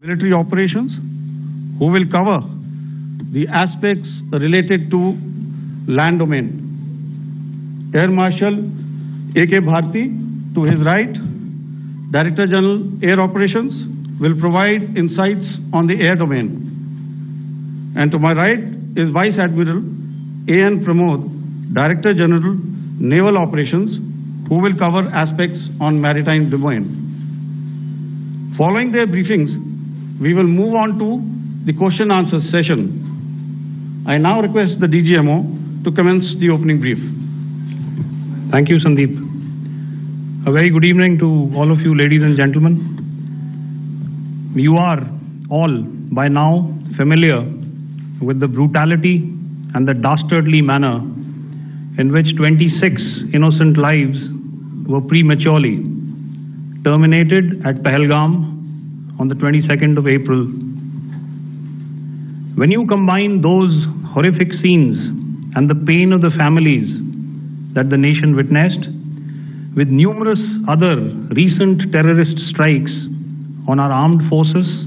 military operations, who will cover the aspects related to land domain. Air Marshal A.K. Bharti, to his right, Director General Air Operations, will provide insights on the air domain. And to my right is Vice Admiral A.N. Pramod, Director General Naval Operations, who will cover aspects on maritime domain. Following their briefings, we will move on to the question answer session. I now request the DGMO to commence the opening brief. Thank you, Sandeep. A very good evening to all of you, ladies and gentlemen. You are all by now familiar with the brutality and the dastardly manner in which 26 innocent lives were prematurely terminated at Pahalgam on the 22nd of April. When you combine those horrific scenes and the pain of the families that the nation witnessed with numerous other recent terrorist strikes on our armed forces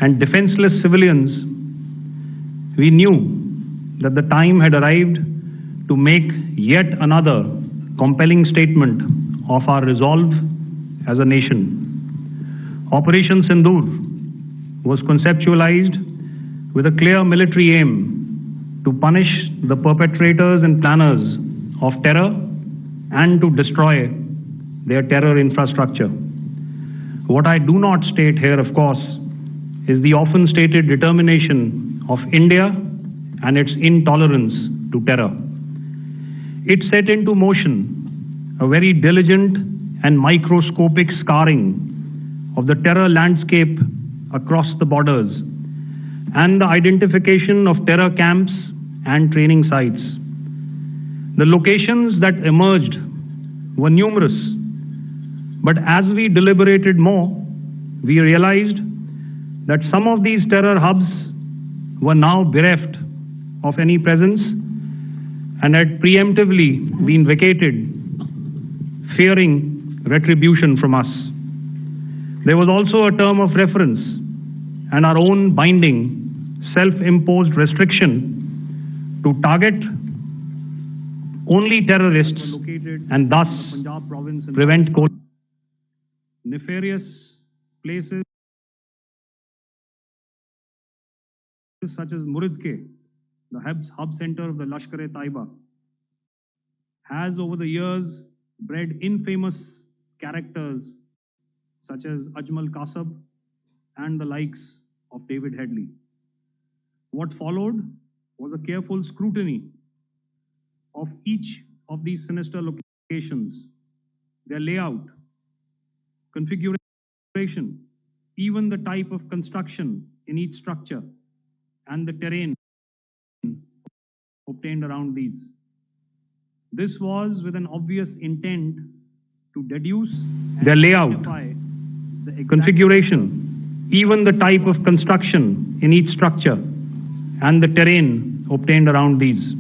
and defenseless civilians, we knew that the time had arrived to make yet another compelling statement of our resolve as a nation. Operation SINDOOR was conceptualized with a clear military aim to punish the perpetrators and planners of terror and to destroy their terror infrastructure. What I do not state here, of course, is the often stated determination of India and its intolerance to terror. It set into motion a very diligent and microscopic scarring of the terror landscape across the borders and the identification of terror camps and training sites. The locations that emerged were numerous, but as we deliberated more, we realized that some of these terror hubs were now bereft of any presence and had preemptively been vacated, fearing retribution from us. There was also a term of reference and our own binding, self-imposed restriction to target only terrorists and thus prevent nefarious places such as Muridke, the hub center of the Lashkar-e-Taiba, has over the years bred infamous characters such as Ajmal Kasab and the likes of David Headley. What followed was a careful scrutiny of each of these sinister locations, their layout, configuration, even the type of construction in each structure, and the terrain obtained around these. This was with an obvious intent to deduce their layout, the configuration, even the type of construction in each structure, and the terrain obtained around these.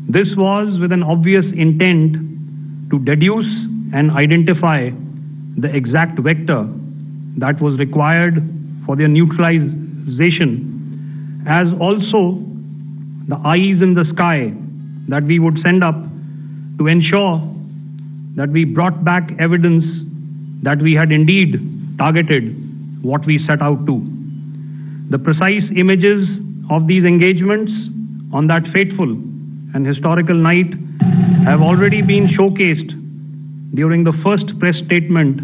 This was with an obvious intent to deduce and identify the exact vector that was required for their neutralization, as also the eyes in the sky that we would send up to ensure that we brought back evidence that we had indeed targeted what we set out to. The precise images of these engagements on that fateful and historical night have already been showcased during the first press statement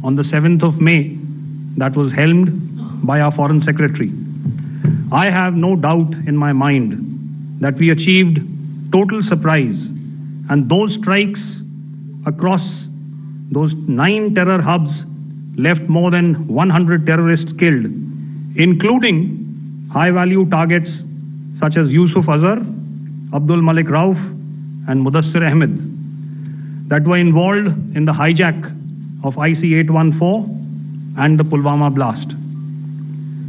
on the 7th of May that was helmed by our Foreign Secretary. I have no doubt in my mind that we achieved total surprise, and those strikes across those 9 terror hubs left more than 100 terrorists killed, including high-value targets such as Yusuf Azhar, Abdul Malik Rauf, and Mudassir Ahmed that were involved in the hijack of IC-814 and the Pulwama blast.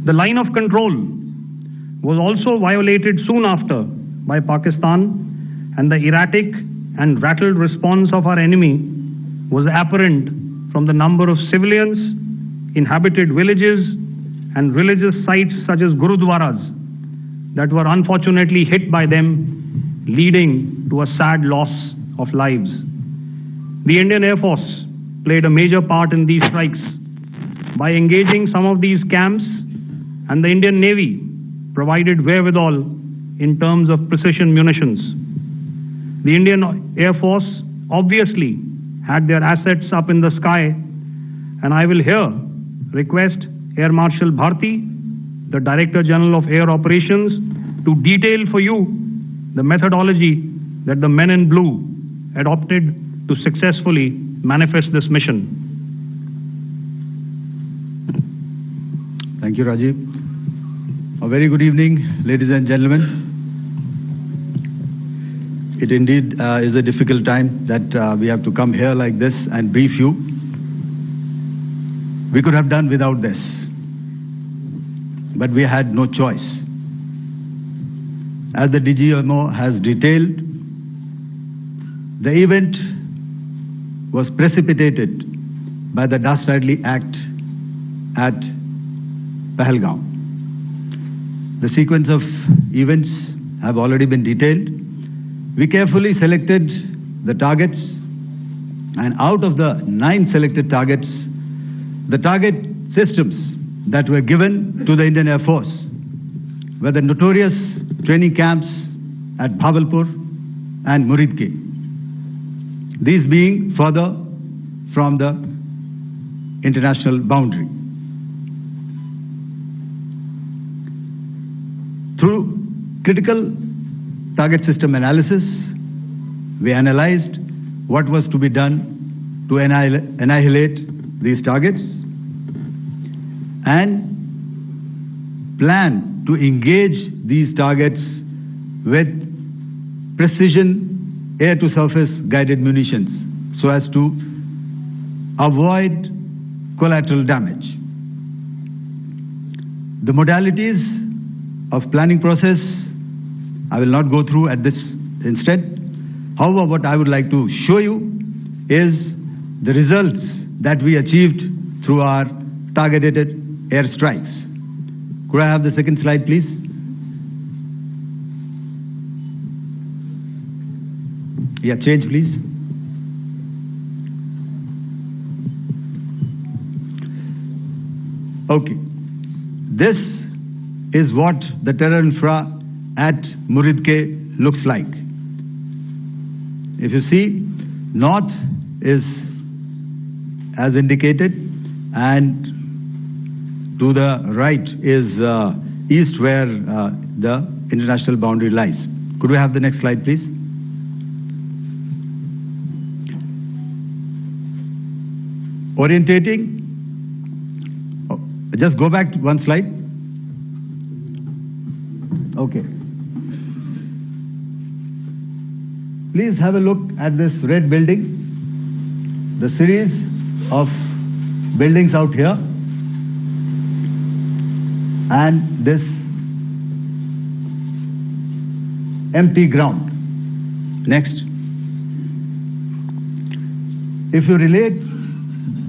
The line of control was also violated soon after by Pakistan, and the erratic and rattled response of our enemy was apparent from the number of civilians inhabited villages and religious sites such as Gurudwaras that were unfortunately hit by them, leading to a sad loss of lives. The Indian Air Force played a major part in these strikes by engaging some of these camps, and the Indian Navy provided wherewithal in terms of precision munitions. The Indian Air Force obviously had their assets up in the sky, and I will here request Air Marshal Bharti, the Director General of Air Operations, to detail for you the methodology that the men in blue adopted to successfully manifest this mission. Thank you, Rajiv. A very good evening, ladies and gentlemen. It indeed is a difficult time that we have to come here like this and brief you. We could have done without this, but we had no choice. As the DGMO has detailed, the event was precipitated by the dastardly act at Pahalgaon. The sequence of events have already been detailed. We carefully selected the targets, and out of the 9 selected targets, the target systems that were given to the Indian Air Force were the notorious training camps at Bhavalpur and Muridke, these being further from the international boundary. Through critical target system analysis, we analyzed what was to be done to annihilate these targets and plan to engage these targets with precision air-to-surface guided munitions so as to avoid collateral damage. The modalities of planning process I will not go through at this instant. However, what I would like to show you is the results that we achieved through our targeted airstrikes. Could I have the second slide, please? Yeah, change, please. Okay. This is what the terror infra at Muridke looks like. If you see, north is as indicated, and to the right is east, where the international boundary lies. Could we have the next slide, please? Orientating. Oh, just go back to one slide. Okay. Please have a look at this red building, the series of buildings out here, and this empty ground. Next. If you relate,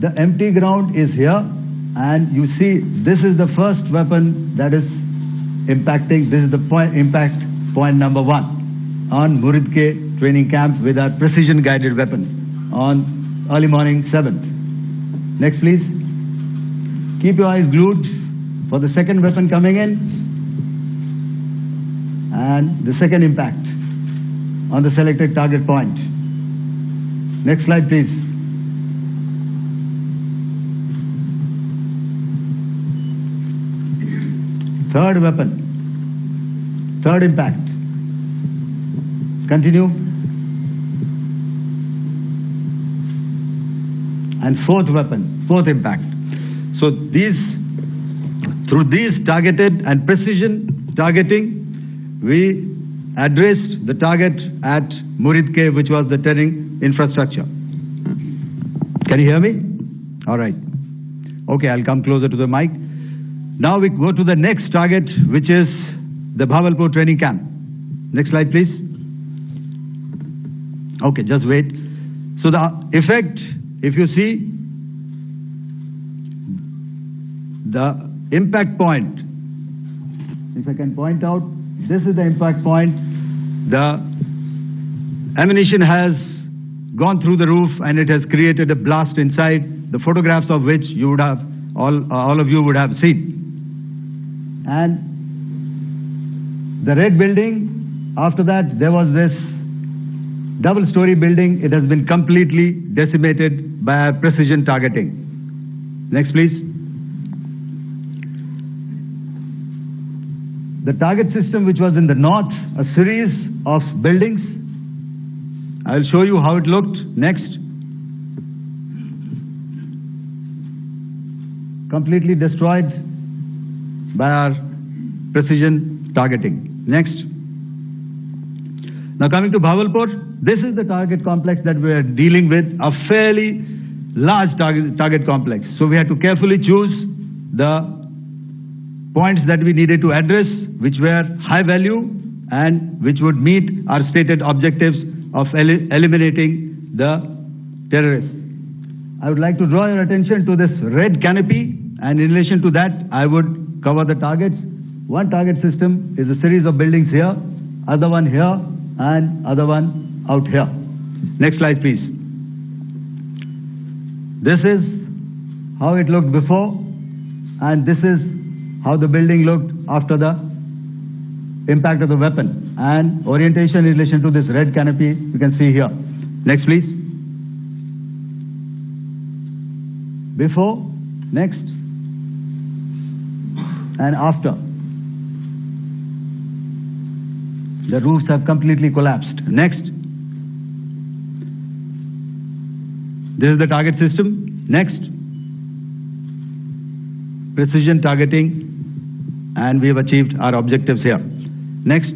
the empty ground is here, and you see this is the first weapon that is impacting. This is the impact point number 1 on Muridke training camp with our precision guided weapons on early morning 7th. Next, please. Keep your eyes glued for the second weapon coming in and the second impact on the selected target point. Next slide, please. Third weapon, third impact. Continue. And fourth weapon, fourth impact. So through these targeted and precision targeting, we addressed the target at Muridke, which was the terrain infrastructure. Can you hear me? All right. Okay, I'll come closer to the mic. Now we go to the next target, which is the Bhavalpur training camp. Next slide, please. Okay, just wait. So the effect, if you see, the impact point. If I can point out, this is the impact point. The ammunition has gone through the roof and it has created a blast inside, the photographs of which you would have, all of you would have seen. And the red building, after that there was this double-story building. It has been completely decimated by precision targeting. Next, please. The target system, which was in the north, a series of buildings. I'll show you how it looked. Next. Completely destroyed by our precision targeting. Next. Now coming to Bhavalpur, this is the target complex that we are dealing with, a fairly large target complex. So we had to carefully choose the points that we needed to address, which were high value and which would meet our stated objectives of eliminating the terrorists. I would like to draw your attention to this red canopy, and in relation to that, I would cover the targets. One target system is a series of buildings here, other one here, and other one out here. Next slide, please. This is how it looked before, and this is how the building looked after the impact of the weapon. And orientation in relation to this red canopy, you can see here. Next, please. Before, next, and after. The roofs have completely collapsed. Next. This is the target system. Next. Precision targeting, and we have achieved our objectives here. Next.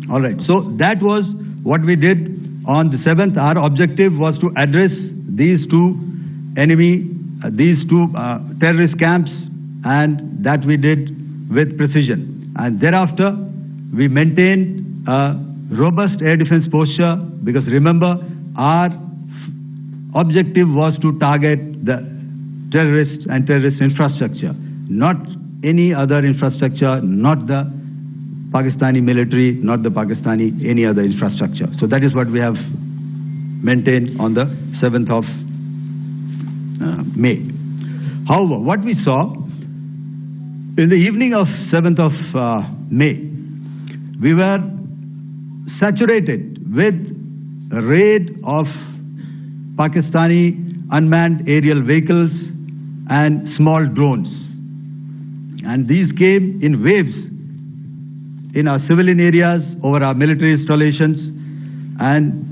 All right. So that was what we did on the 7th. Our objective was to address these two terrorist camps, and that we did with precision. And thereafter, we maintained a robust air defense posture, because remember, our objective was to target the terrorists and terrorist infrastructure, not any other infrastructure, not the Pakistani military, not the Pakistani any other infrastructure. So that is what we have maintained on the 7th of May. However, what we saw in the evening of 7th of May, we were saturated with a raid of Pakistani unmanned aerial vehicles and small drones. And these came in waves in our civilian areas, over our military installations, and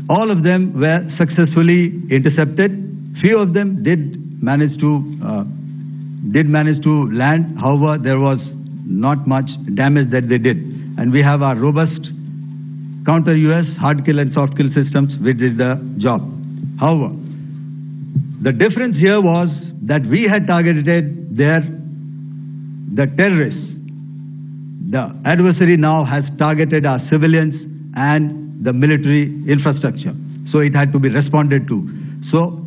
all of them were successfully intercepted. Few of them did manage to land. However, there was not much damage that they did. And we have our robust counter-US hard kill and soft kill systems, which did the job. However, the difference here was that we had targeted the terrorists. The adversary now has targeted our civilians and the military infrastructure. So it had to be responded to. So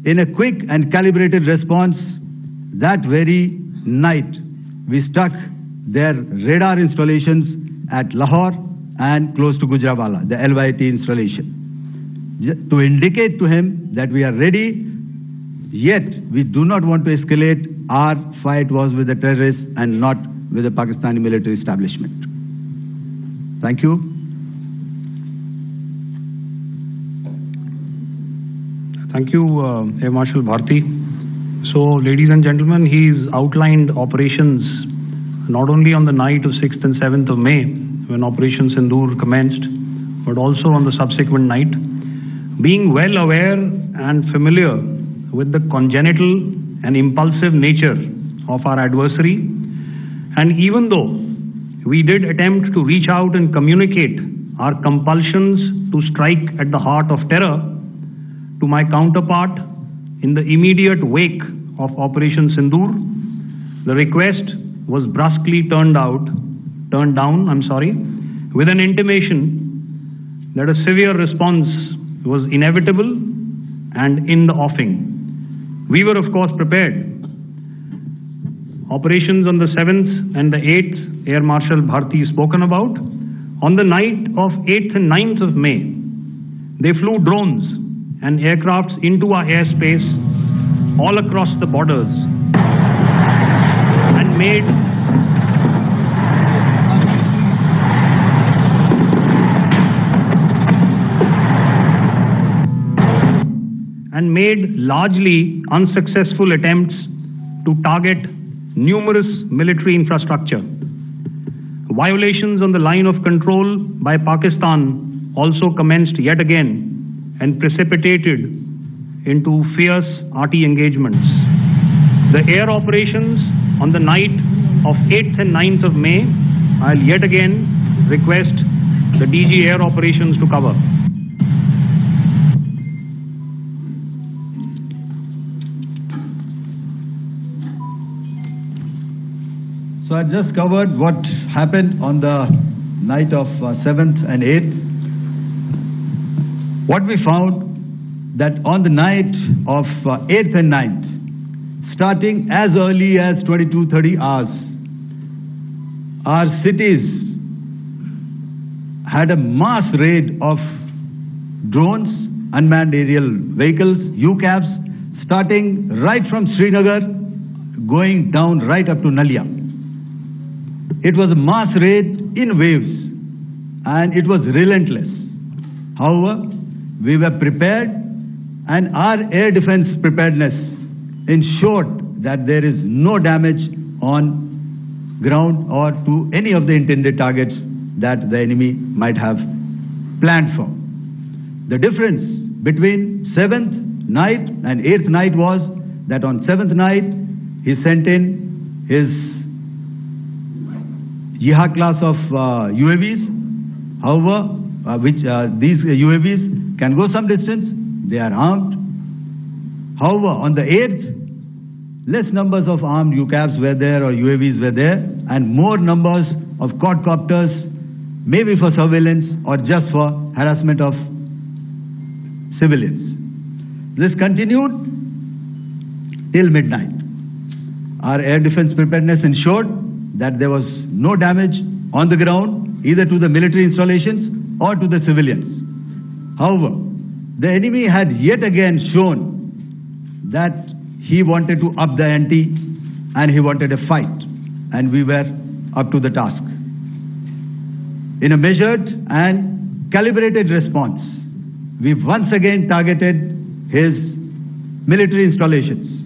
in a quick and calibrated response, that very night, we struck their radar installations at Lahore and close to Gujranwala, the LYT installation, to indicate to him that we are ready, yet we do not want to escalate. Our fight was with the terrorists and not with the Pakistani military establishment. Thank you. Thank you, Air Marshal Bharti. So, ladies and gentlemen, he's outlined operations not only on the night of 6th and 7th of May, when Operation SINDOOR commenced, but also on the subsequent night. Being well aware and familiar with the congenital and impulsive nature of our adversary, and even though we did attempt to reach out and communicate our compulsions to strike at the heart of terror to my counterpart in the immediate wake of Operation SINDOOR, the request was brusquely turned down, with an intimation that a severe response was inevitable and in the offing. We were, of course, prepared operations on the 7th and the 8th, Air Marshal Bharti spoken about. On the night of 8th and 9th of May, they flew drones and aircrafts into our airspace all across the borders and made largely unsuccessful attempts to target numerous military infrastructure. Violations on the line of control by Pakistan also commenced yet again and precipitated into fierce arty engagements. The air operations on the night of 8th and 9th of May, I'll yet again request the DG Air Operations to cover. So I just covered what happened on the night of 7th and 8th. What we found that on the night of 8th and 9th, starting as early as 22:30 hours, our cities had a mass raid of drones, unmanned aerial vehicles, UCAVs, starting right from Srinagar, going down right up to Nalia. It was a mass raid in waves, and it was relentless. However, we were prepared, and our air defense preparedness ensured that there is no damage on ground or to any of the intended targets that the enemy might have planned for. The difference between 7th night and 8th night was that on 7th night, he sent in his Jihad class of UAVs, however, these UAVs can go some distance, they are armed. However, on the 8th, less numbers of armed UCAVs were there or UAVs were there, and more numbers of quadcopters, maybe for surveillance or just for harassment of civilians. This continued till midnight. Our air defense preparedness ensured that there was no damage on the ground, either to the military installations or to the civilians. However, the enemy had yet again shown that he wanted to up the ante and he wanted a fight, and we were up to the task. In a measured and calibrated response, we once again targeted his military installations,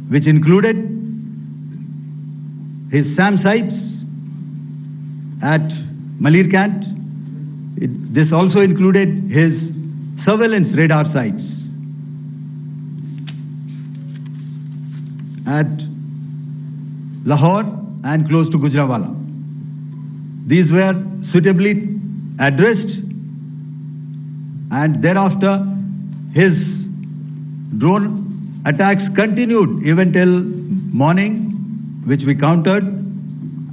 which included his SAM sites at Malirkant. This also included his surveillance radar sites at Lahore and close to Gujranwala. These were suitably addressed, and thereafter his drone attacks continued even till morning, which we countered,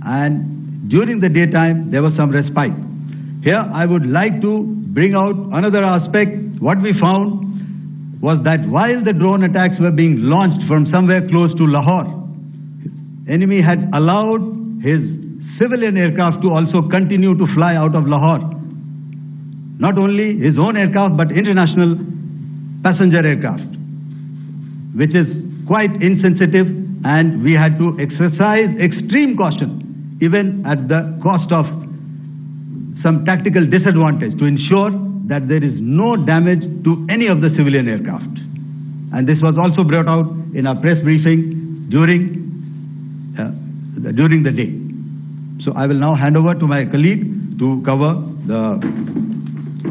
and during the daytime there was some respite. Here I would like to bring out another aspect. What we found was that while the drone attacks were being launched from somewhere close to Lahore, enemy had allowed his civilian aircraft to also continue to fly out of Lahore. Not only his own aircraft, but international passenger aircraft, which is quite insensitive, and we had to exercise extreme caution, even at the cost of some tactical disadvantage, to ensure that there is no damage to any of the civilian aircraft. And this was also brought out in our press briefing during the day. So I will now hand over to my colleague to cover the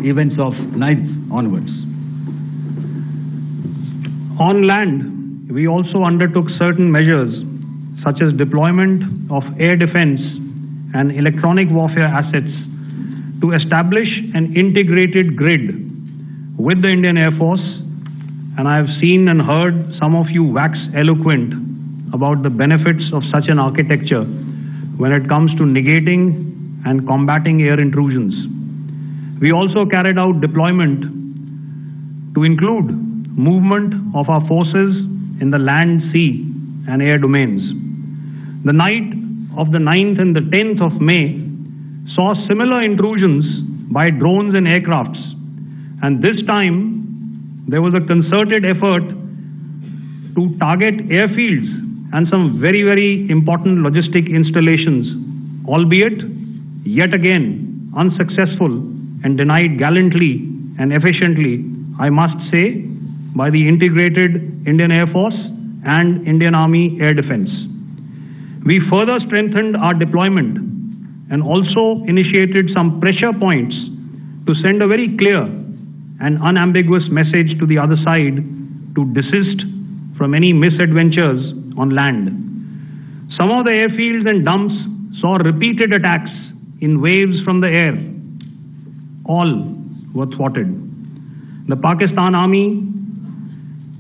events of 9th onwards. On land, we also undertook certain measures such as deployment of air defense and electronic warfare assets to establish an integrated grid with the Indian Air Force, and I have seen and heard some of you wax eloquent about the benefits of such an architecture when it comes to negating and combating air intrusions. We also carried out deployment to include movement of our forces in the land, sea, and air domains. The night of the 9th and the 10th of May saw similar intrusions by drones and aircrafts, and this time there was a concerted effort to target airfields and some very, very important logistic installations, albeit yet again unsuccessful and denied gallantly and efficiently, I must say, by the integrated Indian Air Force and Indian Army Air Defence. We further strengthened our deployment and also initiated some pressure points to send a very clear and unambiguous message to the other side to desist from any misadventures on land. Some of the airfields and dumps saw repeated attacks in waves from the air. All were thwarted. The Pakistan Army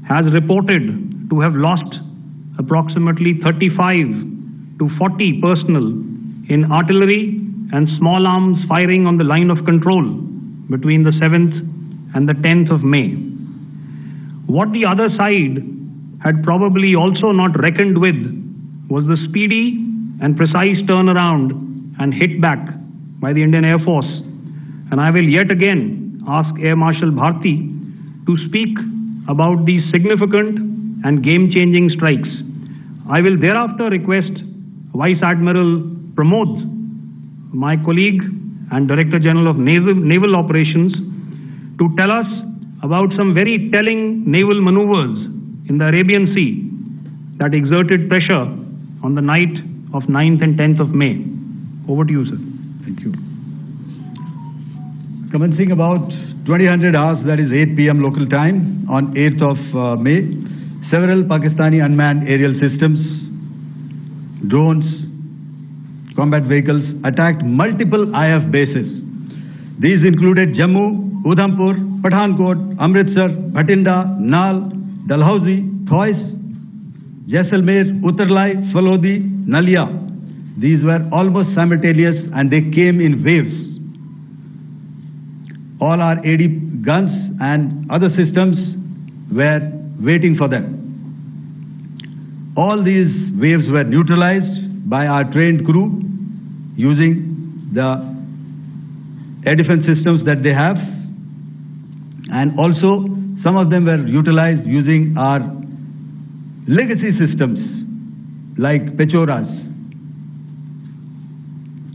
has reported to have lost approximately 35 to 40 personnel in artillery and small arms firing on the line of control between the 7th and the 10th of May. What the other side had probably also not reckoned with was the speedy and precise turnaround and hit back by the Indian Air Force. And I will yet again ask Air Marshal Bharti to speak about these significant and game-changing strikes. I will thereafter request Vice Admiral Pramod, my colleague and Director General of Naval Operations, to tell us about some very telling naval maneuvers in the Arabian Sea that exerted pressure on the night of 9th and 10th of May. Over to you, sir. Thank you. Commencing about 2000 hours, that is 8 p.m. local time, on 8th of May, several Pakistani unmanned aerial systems, drones, combat vehicles attacked multiple IF bases. These included Jammu, Udhampur, Pathankot, Amritsar, Bhatinda, Nal, Dalhousie, Thois, Jaisalmer, Uttarlai, Falodi, Nalia. These were almost simultaneous and they came in waves. All our AD guns and other systems were waiting for them. All these waves were neutralized by our trained crew using the air defense systems that they have, and also some of them were utilized using our legacy systems like Pechoras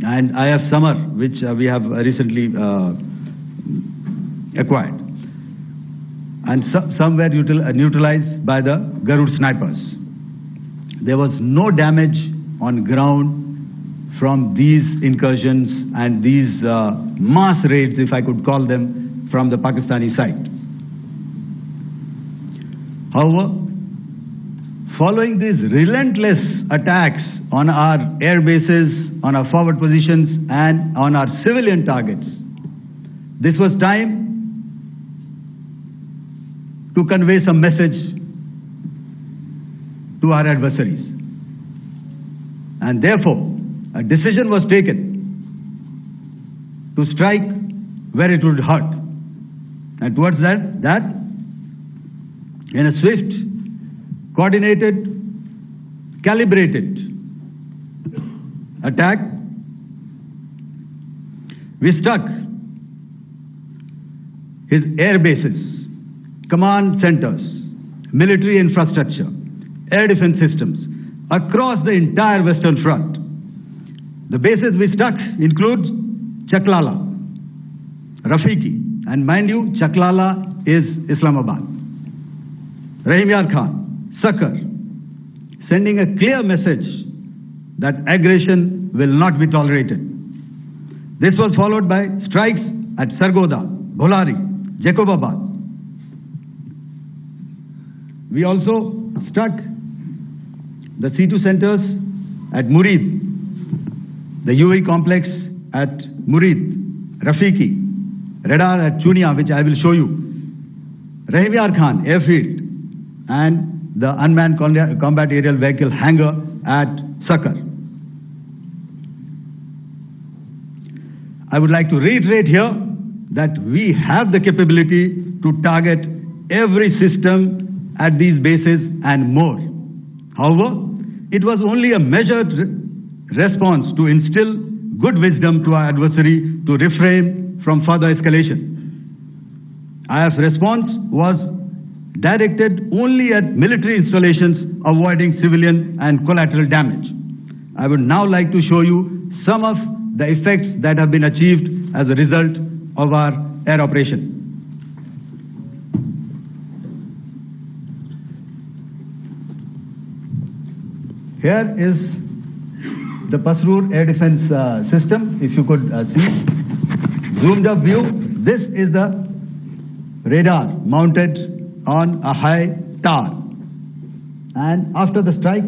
and IF Summer, which we have recently acquired, and some were neutralized by the Garud snipers. There was no damage on ground from these incursions and these mass raids, if I could call them, from the Pakistani side. However, following these relentless attacks on our air bases, on our forward positions, and on our civilian targets, this was time to convey some message to our adversaries. And therefore, a decision was taken to strike where it would hurt. And towards that, in a swift, coordinated, calibrated attack, we struck his air bases, command centers, military infrastructure, air defense systems across the entire Western Front. The bases we struck include Chaklala, Rafiki, and mind you, Chaklala is Islamabad. Rahim Yar Khan, Sakar, sending a clear message that aggression will not be tolerated. This was followed by strikes at Sargoda, Bholari, Jacobabad. We also struck the C2 centers at Murid, the UAE complex at Murid, Rafiki, radar at Chunia, which I will show you, Rahim Yar Khan airfield, and the unmanned combat aerial vehicle hangar at Sakar. I would like to reiterate here that we have the capability to target every system at these bases and more. However, it was only a measured response to instill good wisdom to our adversary to refrain from further escalation. IF's response was directed only at military installations, avoiding civilian and collateral damage. I would now like to show you some of the effects that have been achieved as a result of our air operation. Here is the Pasrur air defense system, if you could see. Zoomed up view, this is the radar mounted on a high tower. And after the strike,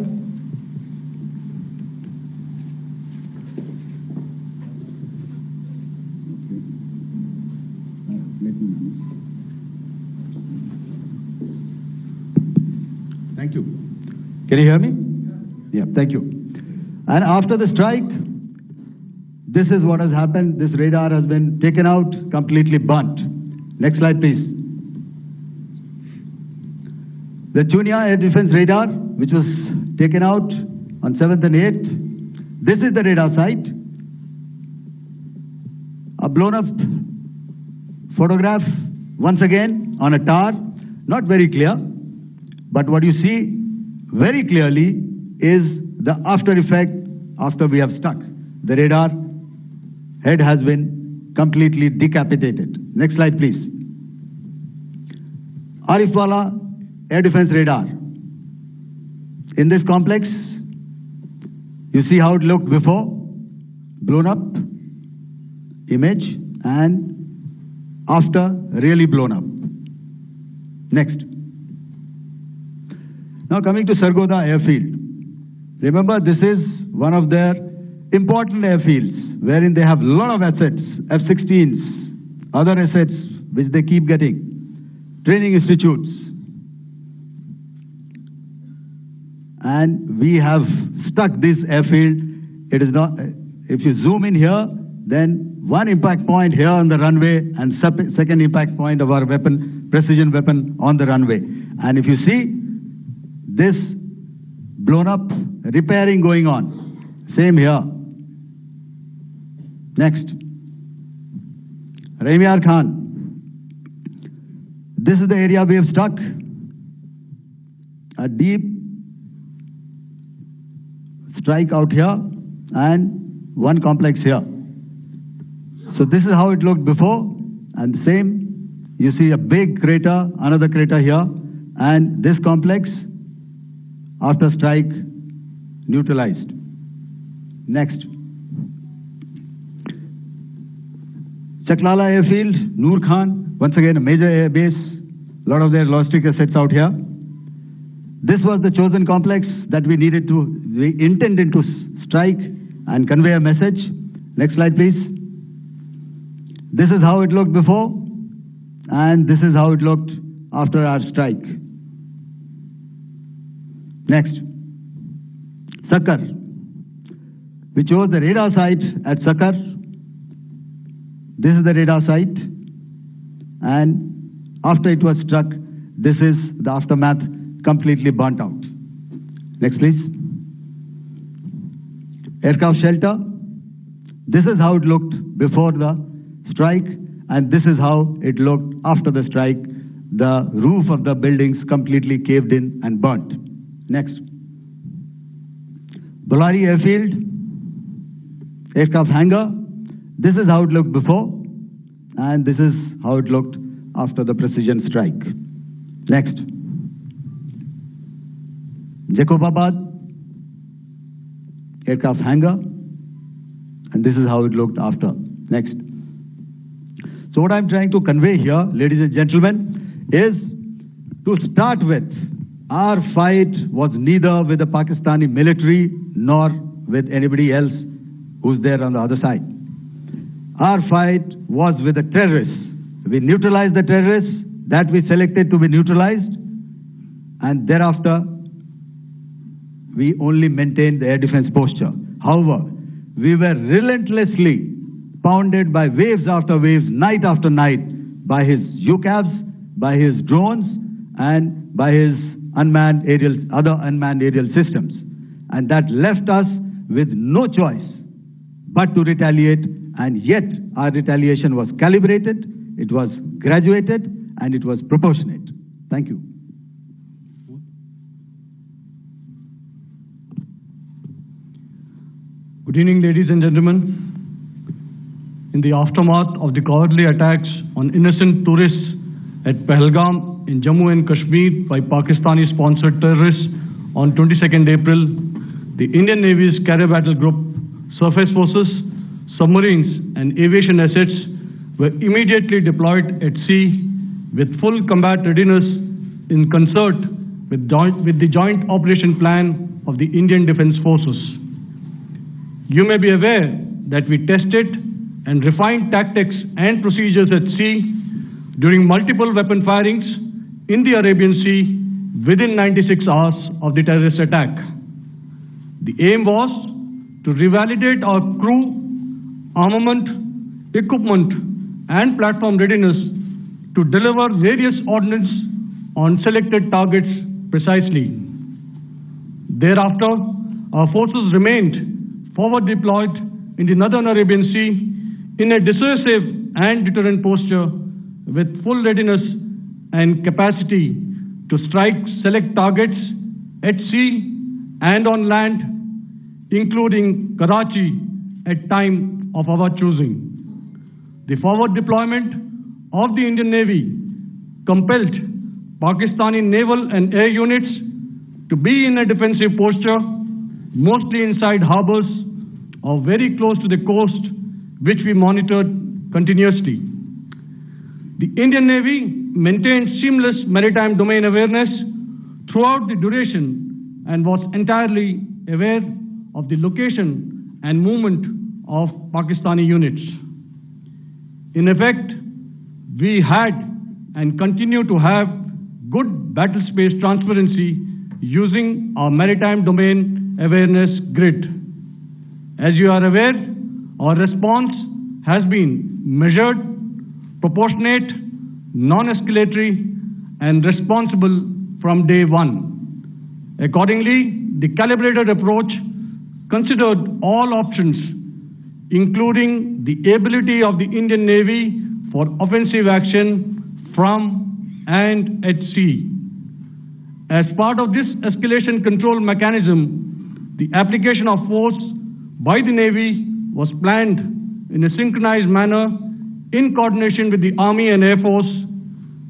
thank you. Can you hear me? Yeah, thank you. And after the strike, this is what has happened. This radar has been taken out, completely burnt. Next slide, please. The Chunia air defense radar, which was taken out on 7th and 8th. This is the radar site. A blown up photograph, once again, on a tower. Not very clear, but what you see very clearly is the after effect after we have struck. The radar head has been completely decapitated. Next slide, please. Arifwala air defense radar. In this complex, you see how it looked before, blown up image, and after really blown up. Next. Now coming to Sargodha airfield. Remember, this is one of their important airfields wherein they have a lot of assets, F-16s, other assets which they keep getting, training institutes. And we have stuck this airfield. It is not, if you zoom in here, then one impact point here on the runway and second impact point of our weapon, precision weapon on the runway. And if you see this blown up, repairing going on. Same here. Next. Raimiar Khan. This is the area we have struck. A deep strike out here and one complex here. So this is how it looked before, and same, you see a big crater, another crater here, and this complex after strike neutralized. Next. Chaklala airfield, Noor Khan, once again a major air base, a lot of their logistic assets out here. This was the chosen complex that we intended to strike and convey a message. Next slide, please. This is how it looked before, and this is how it looked after our strike. Next. Sakar. We chose the radar site at Sakar. This is the radar site, and after it was struck, this is the aftermath, completely burnt out. Next, please. Aircraft shelter. This is how it looked before the strike, and this is how it looked after the strike. The roof of the buildings completely caved in and burnt. Next. Bolari airfield, aircraft hangar. This is how it looked before, and this is how it looked after the precision strike. Next. Jacobabad, aircraft hangar, and this is how it looked after. Next. So what I'm trying to convey here, ladies and gentlemen, is to start with, our fight was neither with the Pakistani military nor with anybody else who's there on the other side. Our fight was with the terrorists. We neutralized the terrorists that we selected to be neutralized, and thereafter we only maintained the air defense posture. However, we were relentlessly pounded by waves after waves, night after night, by his UCAVs, by his drones, and by his other unmanned aerial systems. and that left us with no choice but to retaliate, and yet our retaliation was calibrated, it was graduated, and it was proportionate. Thank you. Good evening, ladies and gentlemen. In the aftermath of the cowardly attacks on innocent tourists at Pahalgam in Jammu and Kashmir by Pakistani-sponsored terrorists on 22nd April, the Indian Navy's Carrier Battle Group, Surface Forces, submarines and aviation assets were immediately deployed at sea with full combat readiness in concert with the Joint Operation Plan of the Indian Defence Forces. You may be aware that we tested and refined tactics and procedures at sea during multiple weapon firings in the Arabian Sea within 96 hours of the terrorist attack. The aim was to revalidate our crew, armament, equipment, and platform readiness to deliver various ordnance on selected targets precisely. Thereafter, our forces remained forward deployed in the Northern Arabian Sea in a dissuasive and deterrent posture with full readiness and capacity to strike select targets at sea and on land, including Karachi at time of our choosing. The forward deployment of the Indian Navy compelled Pakistani naval and air units to be in a defensive posture, mostly inside harbors or very close to the coast, which we monitored continuously. The Indian Navy maintained seamless maritime domain awareness throughout the duration and was entirely aware of the location and movement of Pakistani units. In effect, we had and continue to have good battle space transparency using our maritime domain awareness grid. As you are aware, our response has been measured, proportionate, non-escalatory, and responsible from day one. Accordingly, the calibrated approach considered all options, including the ability of the Indian Navy for offensive action from and at sea. As part of this escalation control mechanism, the application of force by the Navy was planned in a synchronized manner in coordination with the Army and Air Force,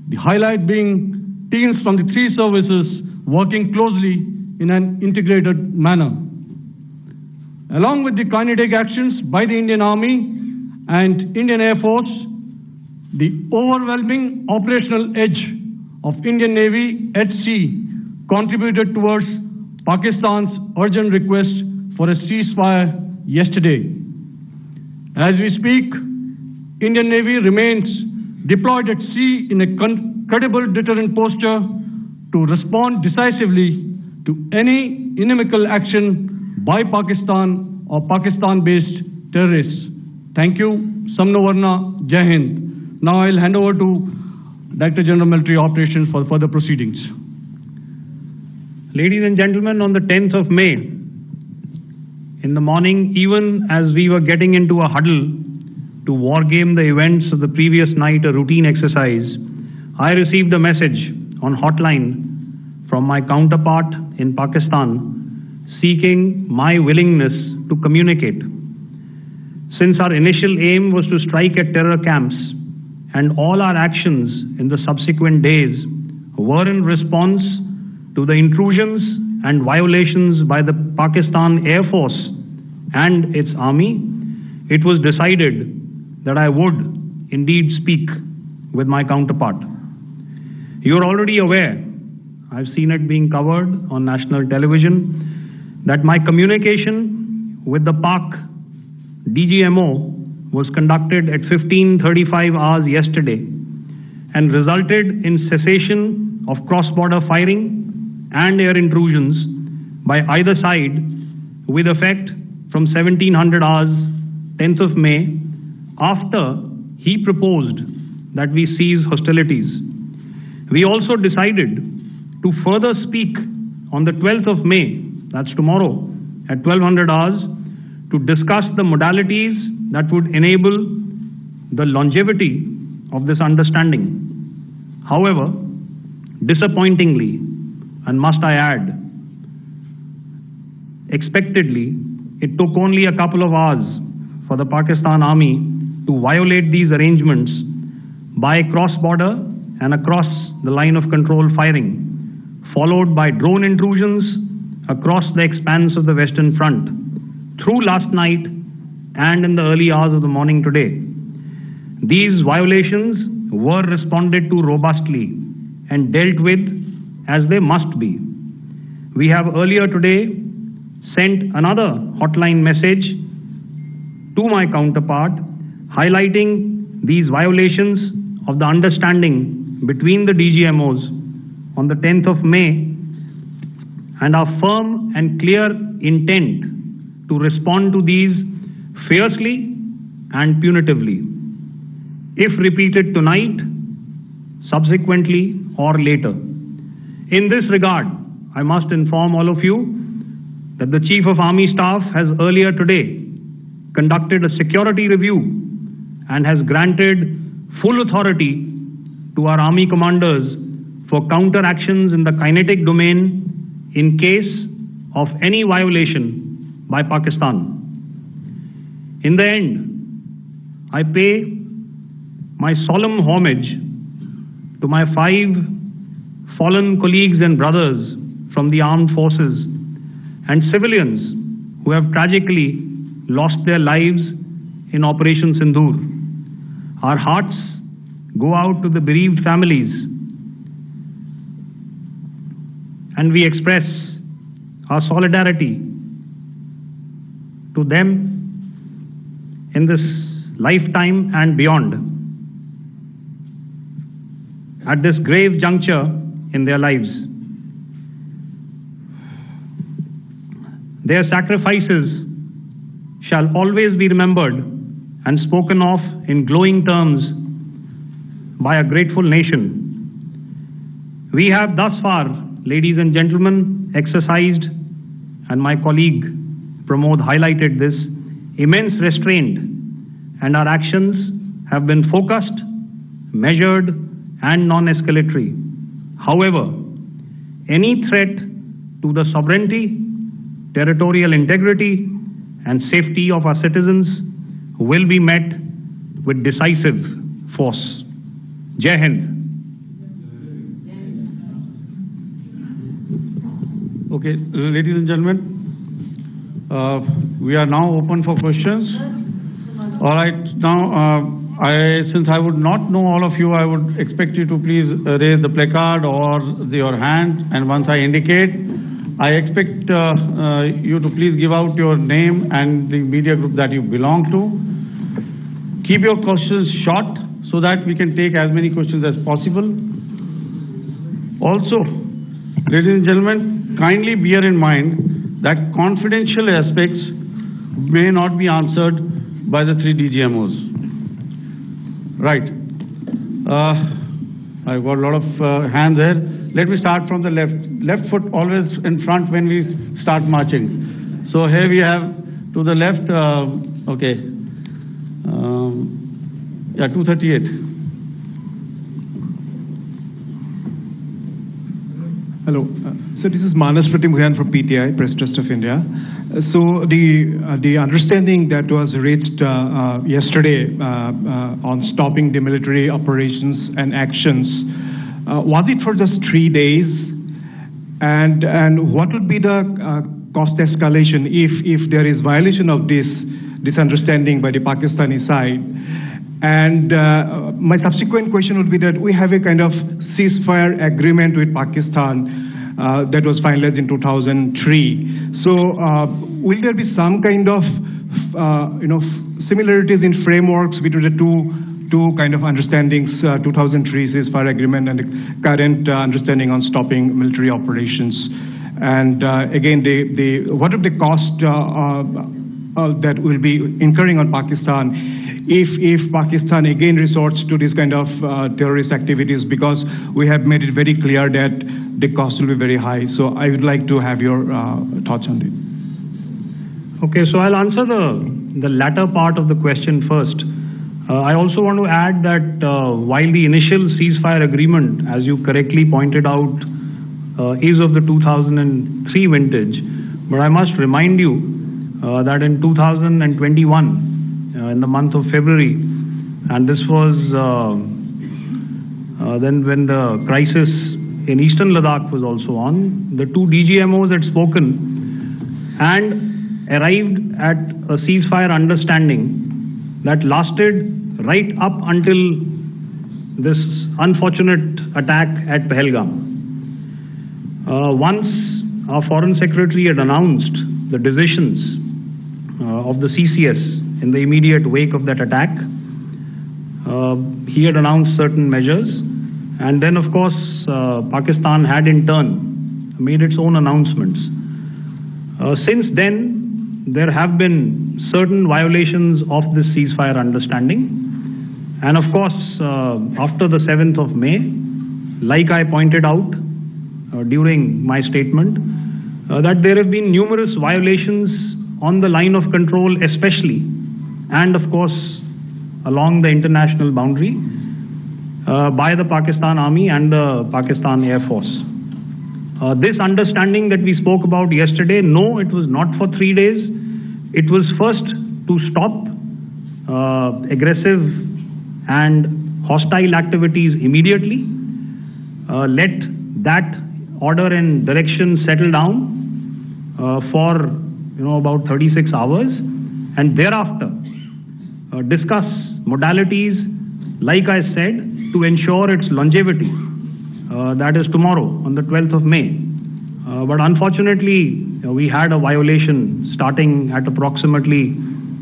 the highlight being teams from the three services working closely in an integrated manner. Along with the kinetic actions by the Indian Army and Indian Air Force, the overwhelming operational edge of Indian Navy at sea contributed towards Pakistan's urgent request for a ceasefire yesterday. As we speak, Indian Navy remains deployed at sea in a credible deterrent posture to respond decisively to any inimical action by Pakistan or Pakistan-based terrorists. Thank you. Samno Varna, Jai Hind. Now I'll hand over to Director General Military Operations for further proceedings. Ladies and gentlemen, on the 10th of May, in the morning, even as we were getting into a huddle to wargame the events of the previous night, a routine exercise, I received a message on hotline from my counterpart in Pakistan seeking my willingness to communicate. Since our initial aim was to strike at terror camps, and all our actions in the subsequent days were in response to the intrusions and violations by the Pakistan Air Force and its army, it was decided that I would indeed speak with my counterpart. You're already aware, I've seen it being covered on national television, that my communication with the Pak DGMO was conducted at 15:35 hours yesterday and resulted in cessation of cross-border firing and air intrusions by either side with effect from 1700 hours, 10th of May, after he proposed that we cease hostilities. We also decided to further speak on the 12th of May, that's tomorrow, at 1200 hours to discuss the modalities that would enable the longevity of this understanding. However, disappointingly, and must I add, expectedly, it took only a couple of hours for the Pakistan Army to violate these arrangements by cross-border and across the line of control firing, followed by drone intrusions across the expanse of the Western Front through last night and in the early hours of the morning today. These violations were responded to robustly and dealt with as they must be. We have earlier today sent another hotline message to my counterpart highlighting these violations of the understanding between the DGMOs on the 10th of May and our firm and clear intent to respond to these fiercely and punitively, if repeated tonight, subsequently, or later. In this regard, I must inform all of you that the Chief of Army Staff has earlier today conducted a security review and has granted full authority to our Army commanders for counter-actions in the kinetic domain in case of any violation by Pakistan. In the end, I pay my solemn homage to my 5 fallen colleagues and brothers from the armed forces and civilians who have tragically lost their lives in Operation SINDOOR. Our hearts go out to the bereaved families, and we express our solidarity to them in this lifetime and beyond, at this grave juncture in their lives. Their sacrifices shall always be remembered and spoken of in glowing terms by a grateful nation. We have thus far, ladies and gentlemen, exercised, and my colleague Pramod highlighted this, immense restraint, and our actions have been focused, measured, and non-escalatory. However, any threat to the sovereignty, territorial integrity, and safety of our citizens will be met with decisive force. Jai Hind. Okay, ladies and gentlemen, we are now open for questions. All right, now since I would not know all of you, I would expect you to please raise the placard or your hand, and once I indicate, I expect you to please give out your name and the media group that you belong to. Keep your questions short so that we can take as many questions as possible. Also, ladies and gentlemen, kindly bear in mind that confidential aspects may not be answered by the 3 DGMOs. Right. I've got a lot of hands there. Let me start from the left. Left foot always in front when we start marching. So here we have to the left, okay. Yeah, 238. Hello. So this is Manas Pratimugyan from PTI, Press Trust of India. So the understanding that was reached yesterday on stopping the military operations and actions, was it for just 3 days? And what would be the cost escalation if there is violation of this understanding by the Pakistani side? And my subsequent question would be that we have a kind of ceasefire agreement with Pakistan that was finalized in 2003. So will there be some kind of similarities in frameworks between the two kind of understandings, 2003 ceasefire agreement and the current understanding on stopping military operations? And again, what are the costs that will be incurring on Pakistan if Pakistan again resorts to this kind of terrorist activities, because we have made it very clear that the cost will be very high. So I would like to have your thoughts on it. Okay, so I'll answer the latter part of the question first. I also want to add that while the initial ceasefire agreement, as you correctly pointed out, is of the 2003 vintage, but I must remind you that in 2021, in the month of February, and this was then when the crisis in eastern Ladakh was also on, the two DGMOs had spoken and arrived at a ceasefire understanding that lasted right up until this unfortunate attack at Pahalgam. Once our Foreign Secretary had announced the decisions of the CCS in the immediate wake of that attack, he had announced certain measures, and then of course Pakistan had in turn made its own announcements. Since then, there have been certain violations of this ceasefire understanding, and of course after the 7th of May, like I pointed out during my statement, that there have been numerous violations on the line of control especially, and of course along the international boundary by the Pakistan Army and the Pakistan Air Force. This understanding that we spoke about yesterday, no, it was not for 3 days. It was first to stop aggressive and hostile activities immediately, let that order and direction settle down for about 36 hours, and thereafter discuss modalities, like I said, to ensure its longevity. That is tomorrow on the 12th of May. But unfortunately, we had a violation starting at approximately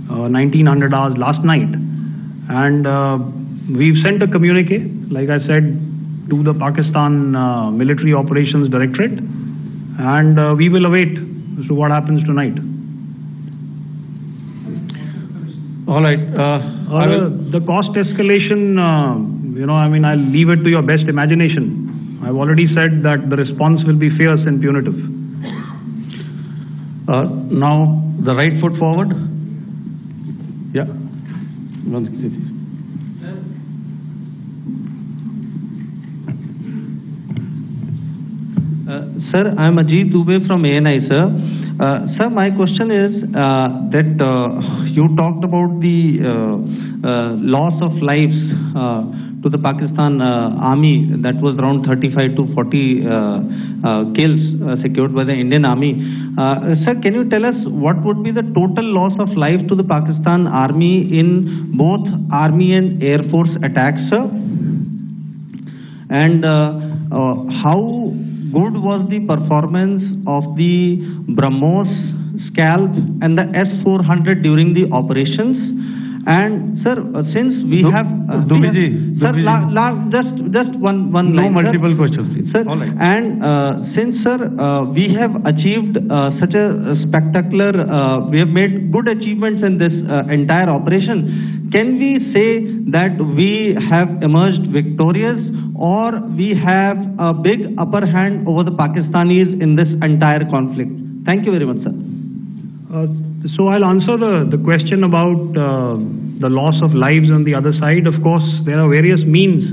1900 hours last night, and we've sent a communique, like I said, to the Pakistan Military Operations Directorate, and we will await as to what happens tonight. All right. The cost escalation, I'll leave it to your best imagination. I've already said that the response will be fierce and punitive. Now, the right foot forward. Yeah. Sir, I am Ajit Dubey from ANI, sir. Sir, my question is that you talked about the loss of lives to the Pakistan Army, that was around 35 to 40 kills secured by the Indian Army. Sir, can you tell us what would be the total loss of life to the Pakistan Army in both Army and Air Force attacks, sir? And how good was the performance of the BrahMos, Scalp and the S-400 during the operations? And sir, since we have just one line, no multiple questions, please. Sir. All right. And since sir, we have achieved such a spectacular, we have made good achievements in this entire operation, can we say that we have emerged victorious, or we have a big upper hand over the Pakistanis in this entire conflict? Thank you very much, sir. So I'll answer the question about the loss of lives on the other side. Of course, there are various means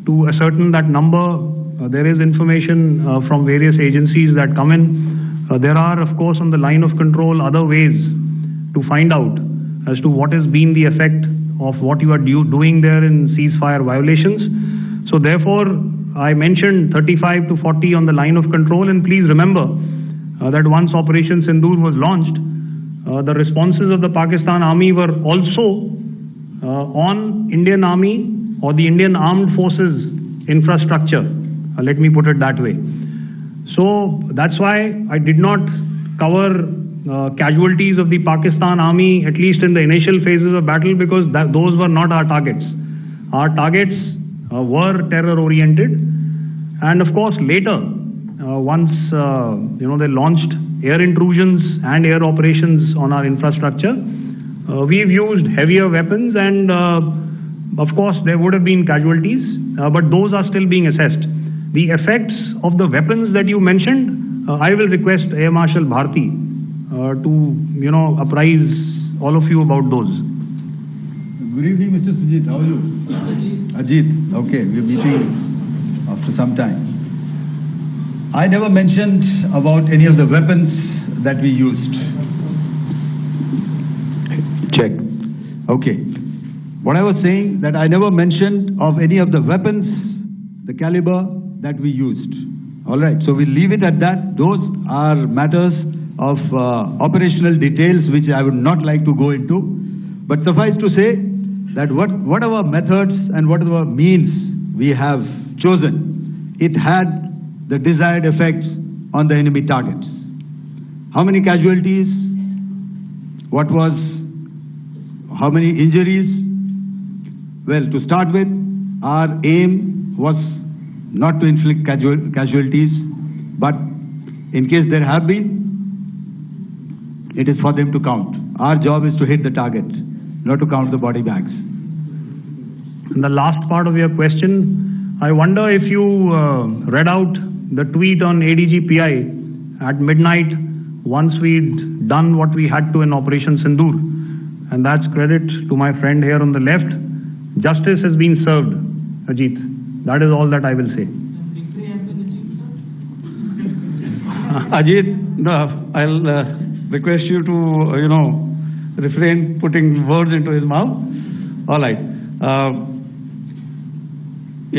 to ascertain that number. There is information from various agencies that come in. There are, of course, on the line of control, other ways to find out as to what has been the effect of what you are doing there in ceasefire violations. So therefore, I mentioned 35 to 40 on the line of control, and please remember that once Operation Sindoor was launched, the responses of the Pakistan Army were also on Indian Army or the Indian Armed Forces infrastructure. Let me put it that way. So that's why I did not cover casualties of the Pakistan Army, at least in the initial phases of battle, because those were not our targets. Our targets were terror-oriented, and of course later, once they launched air intrusions and air operations on our infrastructure, we've used heavier weapons, and of course there would have been casualties, but those are still being assessed. The effects of the weapons that you mentioned, I will request Air Marshal Bharti to, apprise all of you about those. Good evening, Mr. Sujit. How are you? Ajit. Okay, we're meeting after some time. I never mentioned about any of the weapons that we used. Check. Okay. What I was saying, that I never mentioned of any of the weapons, the caliber that we used. All right. So we leave it at that. Those are matters of operational details which I would not like to go into. But suffice to say that whatever methods and whatever means we have chosen, it had the desired effects on the enemy targets. How many casualties? How many injuries? Well, to start with, our aim was not to inflict casualties, but in case there have been, it is for them to count. Our job is to hit the target, not to count the body bags. And the last part of your question, I wonder if you read out the tweet on ADG-PI at midnight once we'd done what we had to in Operation SINDOOR. And that's credit to my friend here on the left. Justice has been served, Ajit. That is all that I will say. Ajit, I'll request you to, refrain putting words into his mouth. All right.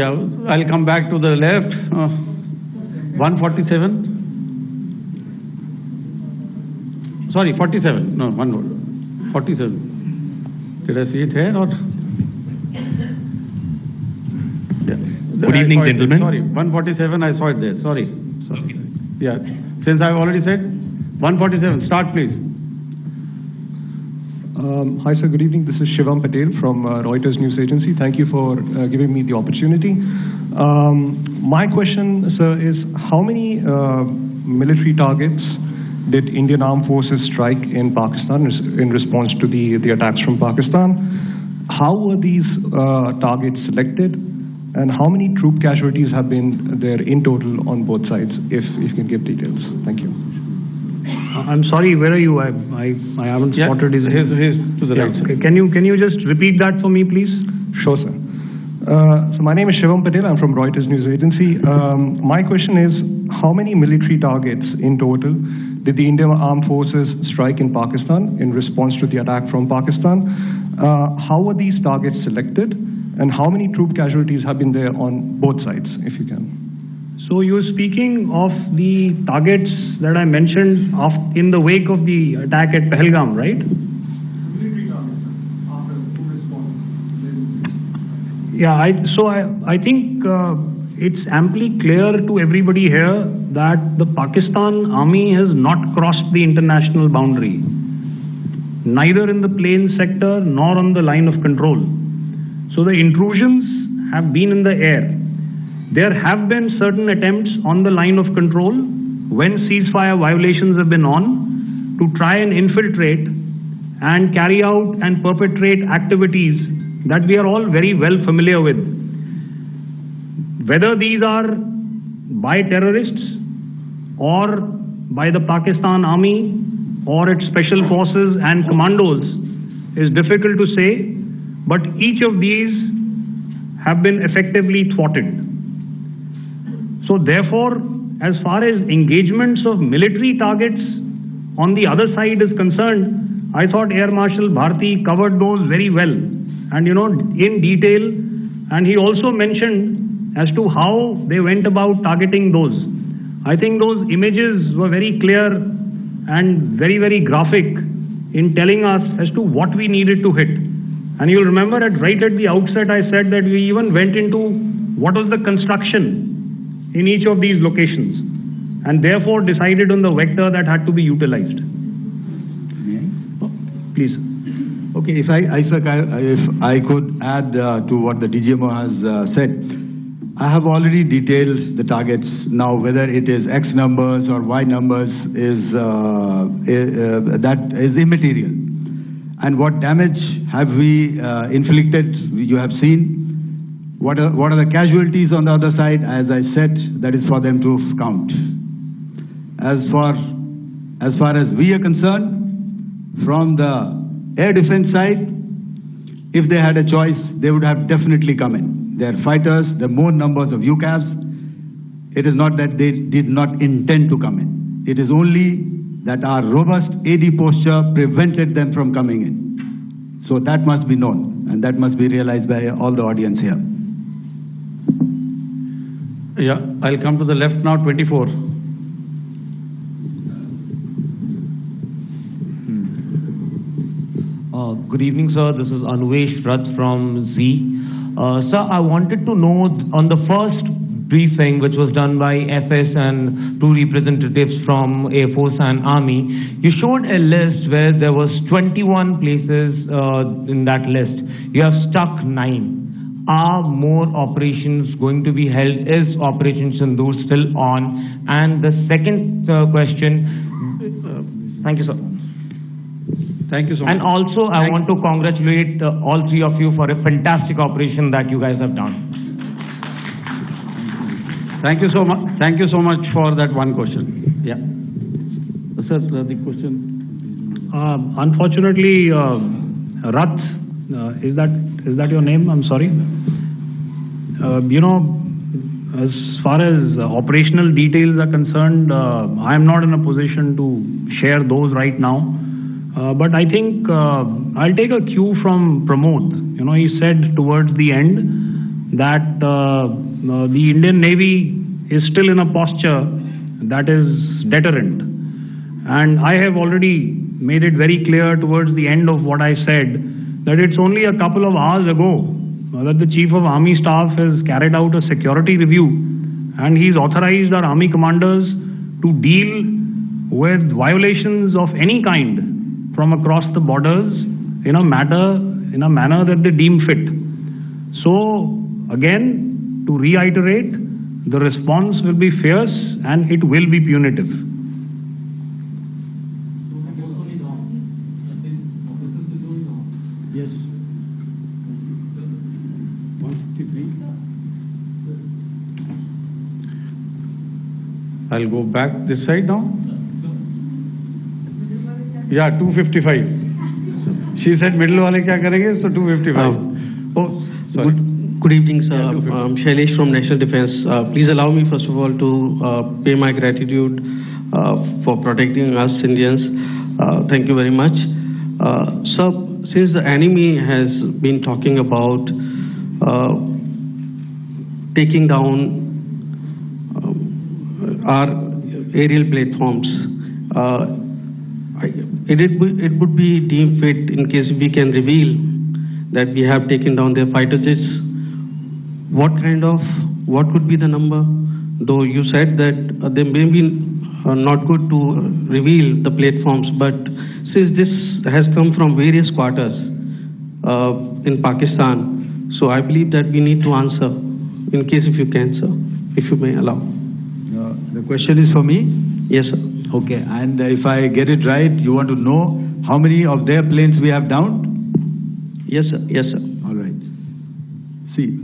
I'll come back to the left. 147. Sorry, 47. No, one more. 47. Did I see it here or? Good evening, gentlemen. Sorry, 147. I saw it there. Sorry. Yeah. Since I've already said 147. Start, please. Hi, sir. Good evening. This is Shivam Patel from Reuters News Agency. Thank you for giving me the opportunity. My question, sir, is how many military targets did Indian Armed Forces strike in Pakistan in response to the attacks from Pakistan? How were these targets selected? And how many troop casualties have been there in total on both sides, if you can give details? Thank you. I'm sorry, where are you? I haven't spotted his to the right. Okay. Can you just repeat that for me, please? Sure, sir. So my name is Shivam Patel. I'm from Reuters News Agency. My question is, how many military targets in total did the Indian Armed Forces strike in Pakistan in response to the attack from Pakistan? How were these targets selected? And how many troop casualties have been there on both sides, if you can? So you're speaking of the targets that I mentioned in the wake of the attack at Pahalgam, right? Military targets, after who response? Yeah, I think it's amply clear to everybody here that the Pakistan army has not crossed the international boundary, neither in the plain sector nor on the line of control. So the intrusions have been in the air. There have been certain attempts on the line of control when ceasefire violations have been on to try and infiltrate and carry out and perpetrate activities that we are all very well familiar with. Whether these are by terrorists or by the Pakistan army or its special forces and commandos is difficult to say, but each of these have been effectively thwarted. So therefore, as far as engagements of military targets on the other side is concerned, I thought Air Marshal Bharti covered those very well and in detail, and he also mentioned as to how they went about targeting those. I think those images were very clear and very, very graphic in telling us as to what we needed to hit. And you'll remember right at the outset I said that we even went into what was the construction in each of these locations and therefore decided on the vector that had to be utilized. Please. Okay, if I could add to what the DGMO has said, I have already detailed the targets. Now, whether it is X numbers or Y numbers that is immaterial. And what damage have we inflicted? You have seen. What are the casualties on the other side? As I said, that is for them to count. As as far as we are concerned, from the air defense side, if they had a choice, they would have definitely come in. They are fighters, there are more numbers of UCAVs. It is not that they did not intend to come in. It is only that our robust AD posture prevented them from coming in. So that must be known, and that must be realized by all the audience here. Yeah, I'll come to the left now, 24. Good evening, sir. This is Anuvesh Rath from Z. Sir, I wanted to know on the first briefing, which was done by FS and two representatives from Air Force and Army, you showed a list where there was 21 places in that list. You have stuck 9. Are more operations going to be held? Is Operation Sindoor still on? And the second question, thank you, sir. Thank you so much. And also, I want to congratulate all three of you for a fantastic operation that you guys have done. Thank you so much. Thank you so much for that one question. Yeah. Sir, the question. Unfortunately, Rath, is that your name? I'm sorry. You know, as far as operational details are concerned, I am not in a position to share those right now. But I think I'll take a cue from Pramod. You know, he said towards the end that the Indian Navy is still in a posture that is deterrent. And I have already made it very clear towards the end of what I said that it's only a couple of hours ago that the Chief of Army Staff has carried out a security review, and he's authorized our Army commanders to deal with violations of any kind from across the borders in a manner that they deem fit. So again, to reiterate, the response will be fierce and it will be punitive. Yes. 163. I'll go back this side now. Yeah, 255. She said middle wale kya karenge, so 255. Oh, sorry. Good evening, sir. I'm Shailesh from National Defense. Please allow me, first of all, to pay my gratitude for protecting us Indians. Thank you very much. Sir, since the enemy has been talking about taking down our aerial platforms, it would be deemed fit in case we can reveal that we have taken down their fighter jets. What could be the number? Though you said that they may be not good to reveal the platforms, but since this has come from various quarters in Pakistan, so I believe that we need to answer, in case if you can, sir, if you may allow. The question is for me? Yes, sir. Okay, and if I get it right, you want to know how many of their planes we have downed? Yes, sir. Yes, sir. All right. See,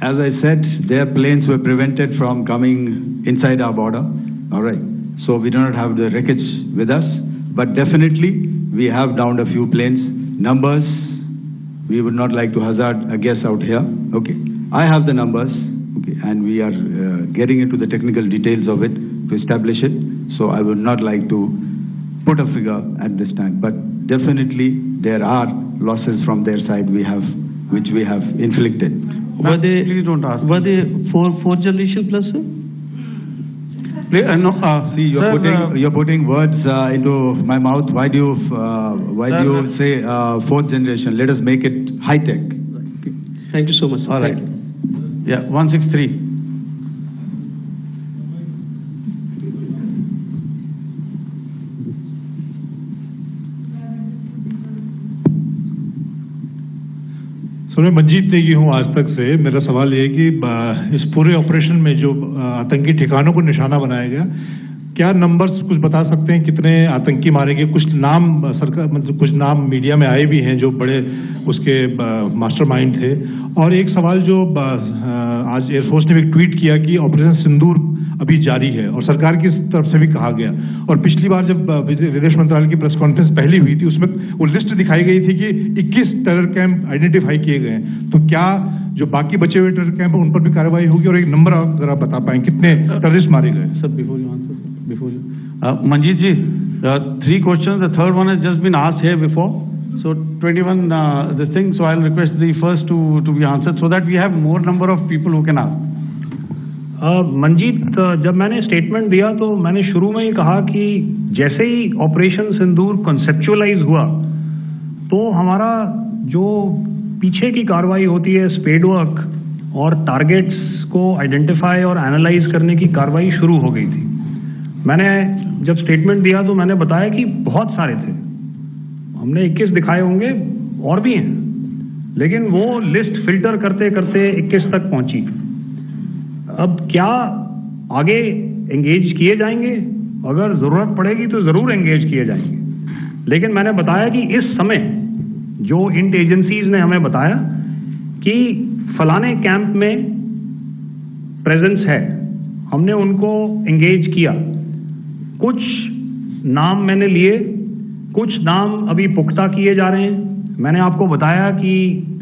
as I said, their planes were prevented from coming inside our border. All right. So we do not have the wreckage with us, but definitely we have downed a few planes. Numbers, we would not like to hazard a guess out here. Okay. I have the numbers. Okay, and we are getting into the technical details of it to establish it. So I would not like to put a figure at this time, but definitely there are losses from their side which we have inflicted. Were they? Please don't ask. Were they fourth generation plus, sir? No. See, you're putting words into my mouth. Why do you say fourth generation? Let us make it high tech. Thank you so much. All right. Yeah, 163. सो मैं मंजीत नेगी हूँ आज तक से। मेरा सवाल ये है कि इस पूरे ऑपरेशन में जो आतंकी ठिकानों को निशाना बनाया गया, क्या नंबर्स कुछ बता सकते हैं कितने आतंकी मारे गए? कुछ नाम सरकार मतलब कुछ नाम मीडिया में आए भी हैं जो बड़े उसके मास्टरमाइंड थे। और एक सवाल जो आज एयरफोर्स ने भी ट्वीट किया कि ऑपरेशन सिंदूर अभी जारी है और सरकार की तरफ से भी कहा गया। और पिछली बार जब विदेश मंत्रालय की प्रेस कॉन्फ्रेंस पहली हुई थी उसमें वो लिस्ट दिखाई गई थी कि 21 टेरर कैंप आइडेंटिफाई किए गए हैं। तो क्या जो बाकी बचे हुए टेरर कैंप उन पर भी कार्रवाई होगी, और एक नंबर अगर आप बता पाएं कितने टेररिस्ट मारे गए? Sir, before you answer, sir, before you. Manjeet ji, 3 questions. The third one has just been asked here before. So 21 this thing. So I'll request the first to be answered so that we have more number of people who can ask. Manjeet, जब मैंने statement दिया तो मैंने शुरू में ही कहा कि जैसे ही ऑपरेशन सिंदूर कॉन्सेप्चुअलाइज हुआ तो हमारा जो पीछे की कार्रवाई होती है स्पेड वर्क और टारगेट्स को आइडेंटिफाई और एनालाइज करने की कार्रवाई शुरू हो गई थी। मैंने जब स्टेटमेंट दिया तो मैंने बताया कि बहुत सारे थे, हमने 21 दिखाए होंगे और भी हैं, लेकिन वो लिस्ट फिल्टर करते करते 21 तक पहुंची। अब क्या आगे एंगेज किए जाएंगे? अगर जरूरत पड़ेगी तो जरूर एंगेज किए जाएंगे, लेकिन मैंने बताया कि इस समय जो इंट एजेंसीज ने हमें बताया कि फलाने कैंप में प्रेजेंस है, हमने उनको एंगेज किया। कुछ नाम मैंने लिए, कुछ नाम अभी पुख्ता किए जा रहे हैं। मैंने आपको बताया कि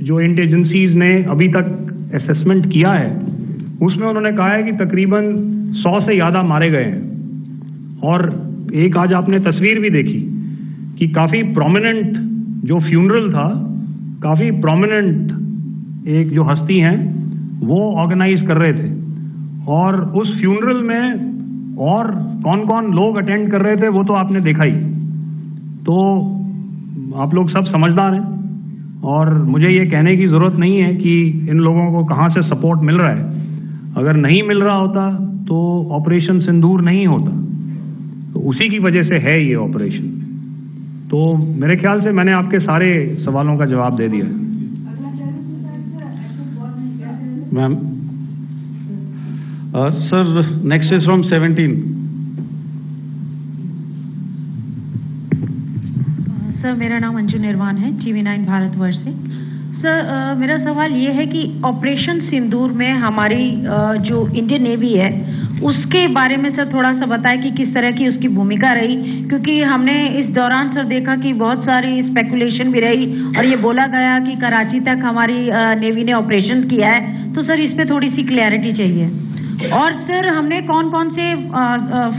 जो इंट एजेंसीज ने अभी तक असेसमेंट किया है उसमें उन्होंने कहा है कि तकरीबन 100 से ज़्यादा मारे गए हैं। और एक आज आपने तस्वीर भी देखी कि काफ़ी प्रोमिनेंट जो फ्यूनरल था, काफ़ी प्रोमिनेंट एक जो हस्ती हैं वो ऑर्गेनाइज कर रहे थे, और उस फ्यूनरल में और कौन कौन लोग अटेंड कर रहे थे वो तो आपने देखा ही। तो आप लोग सब समझदार हैं और मुझे ये कहने की ज़रूरत नहीं है कि इन लोगों को कहाँ से सपोर्ट मिल रहा है। अगर नहीं मिल रहा होता तो ऑपरेशन सिंदूर नहीं होता, तो उसी की वजह से है ये ऑपरेशन। तो मेरे ख्याल से मैंने आपके सारे सवालों का जवाब दे दिया। Ma'am, sir next is from 17। Sir मेरा नाम अंजू निर्वाण है, TV9 भारतवर्ष से। सर मेरा सवाल ये है कि ऑपरेशन सिंदूर में हमारी जो इंडियन नेवी है उसके बारे में सर थोड़ा सा बताएं कि किस तरह की उसकी भूमिका रही, क्योंकि हमने इस दौरान सर देखा कि बहुत सारी स्पेकुलेशन भी रही और ये बोला गया कि कराची तक हमारी नेवी ने ऑपरेशन किया है। तो सर इस पे थोड़ी सी क्लैरिटी चाहिए। और सर हमने कौन कौन से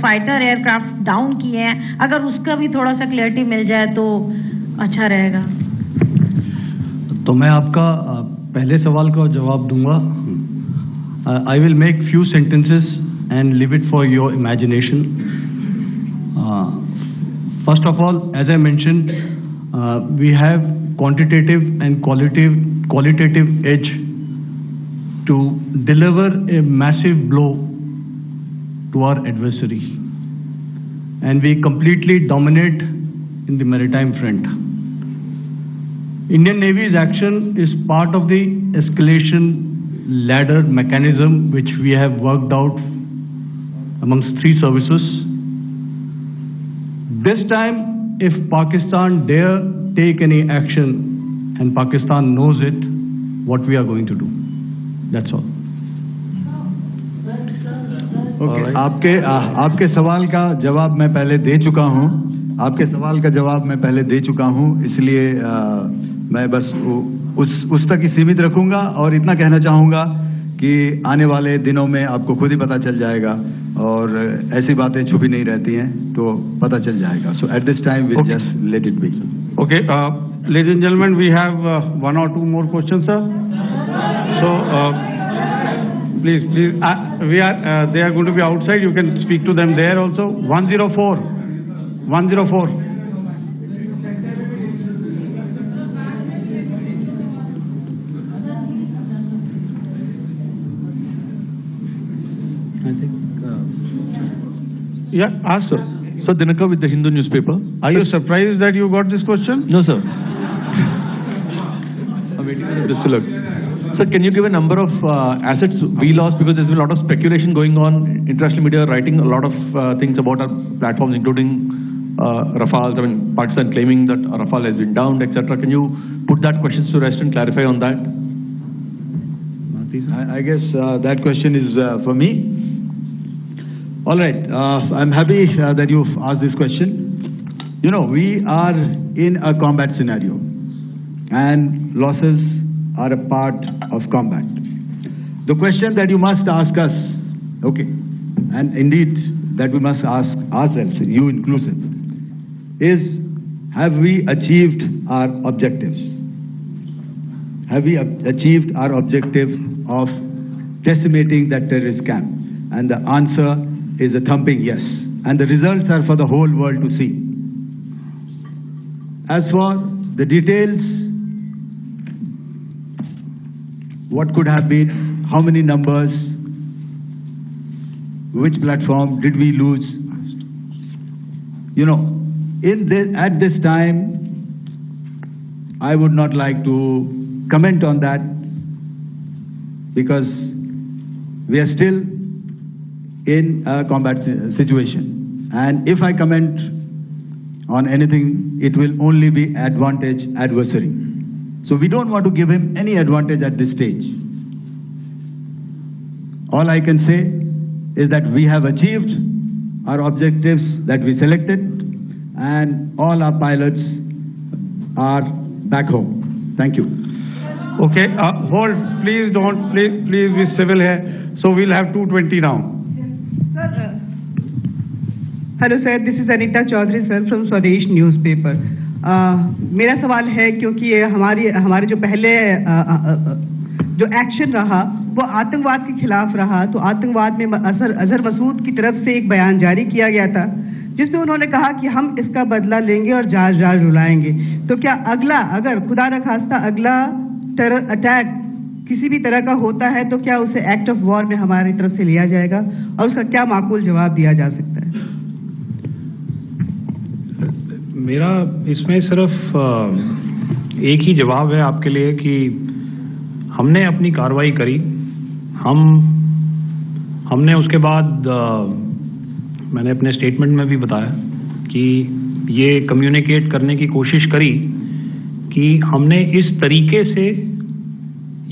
फाइटर एयरक्राफ्ट डाउन किए हैं, अगर उसका भी थोड़ा सा क्लैरिटी मिल जाए तो अच्छा रहेगा। तो मैं आपका पहले सवाल का जवाब दूंगा। I will make few sentences and leave it for your imagination. First of all, as I mentioned, we have quantitative and qualitative edge to deliver a massive blow to our adversary, and we completely dominate in the maritime front. Indian Navy's action is part of the escalation ladder mechanism which we have worked out amongst 3 services. This time, if Pakistan dare take any action, and Pakistan knows it, what we are going to do. That's all. Okay. आपके सवाल का जवाब मैं पहले दे चुका हूं। आपके सवाल का जवाब मैं पहले दे चुका हूं, इसलिए मैं बस उस तक ही सीमित रखूंगा और इतना कहना चाहूंगा कि आने वाले दिनों में आपको खुद ही पता चल जाएगा, और ऐसी बातें छुपी नहीं रहती हैं, तो पता चल जाएगा। So at this time we'll just let it be. Okay, ladies and gentlemen, we have 1 or 2 more questions, sir. So please, they are going to be outside. You can speak to them there also. 104. I think. Yeah, ask sir. So Dinaka with the Hindu newspaper. Are you surprised that you got this question? No, sir. I'm waiting for the look. Sir, can you give a number of assets we lost, because there's been a lot of speculation going on, international media writing a lot of things about our platforms, including Rafale. I mean, Pakistan claiming that Rafale has been downed, etc. Can you put that question to rest and clarify on that? I guess that question is for me. All right. I'm happy that you've asked this question. You know, we are in a combat scenario, and losses are a part of combat. The question that you must ask us, okay, and indeed that we must ask ourselves, you inclusive, is have we achieved our objectives? Have we achieved our objective of decimating that terrorist camp? And the answer is a thumping yes. And the results are for the whole world to see. As for the details, what could have been, how many numbers, which platform did we lose? You know, at this time, I would not like to comment on that because we are still in a combat situation. And if I comment on anything, it will only be advantage adversary. So we don't want to give him any advantage at this stage. All I can say is that we have achieved our objectives that we selected, and all our pilots are back home. Thank you. Okay, hold, please don't, please be civil here. So we'll have 220 now. Hello sir, this is Anita Chaudhary sir from Swadesh newspaper. मेरा सवाल है, क्योंकि हमारे जो पहले जो action रहा वो आतंकवाद के खिलाफ रहा, तो आतंकवाद में अजहर मसूद की तरफ से एक बयान जारी किया गया था जिसमें उन्होंने कहा कि हम इसका बदला लेंगे और जाज रुलाएंगे। तो क्या अगला, अगर खुदा न खास्ता अगला टेरर अटैक किसी भी तरह का होता है, तो क्या उसे एक्ट ऑफ वॉर में हमारी तरफ से लिया जाएगा और उसका क्या माकूल जवाब दिया जा सकता है? मेरा इसमें सिर्फ एक ही जवाब है आपके लिए कि हमने अपनी कार्रवाई करी। हमने उसके बाद मैंने अपने स्टेटमेंट में भी बताया कि ये कम्युनिकेट करने की कोशिश करी कि हमने इस तरीके से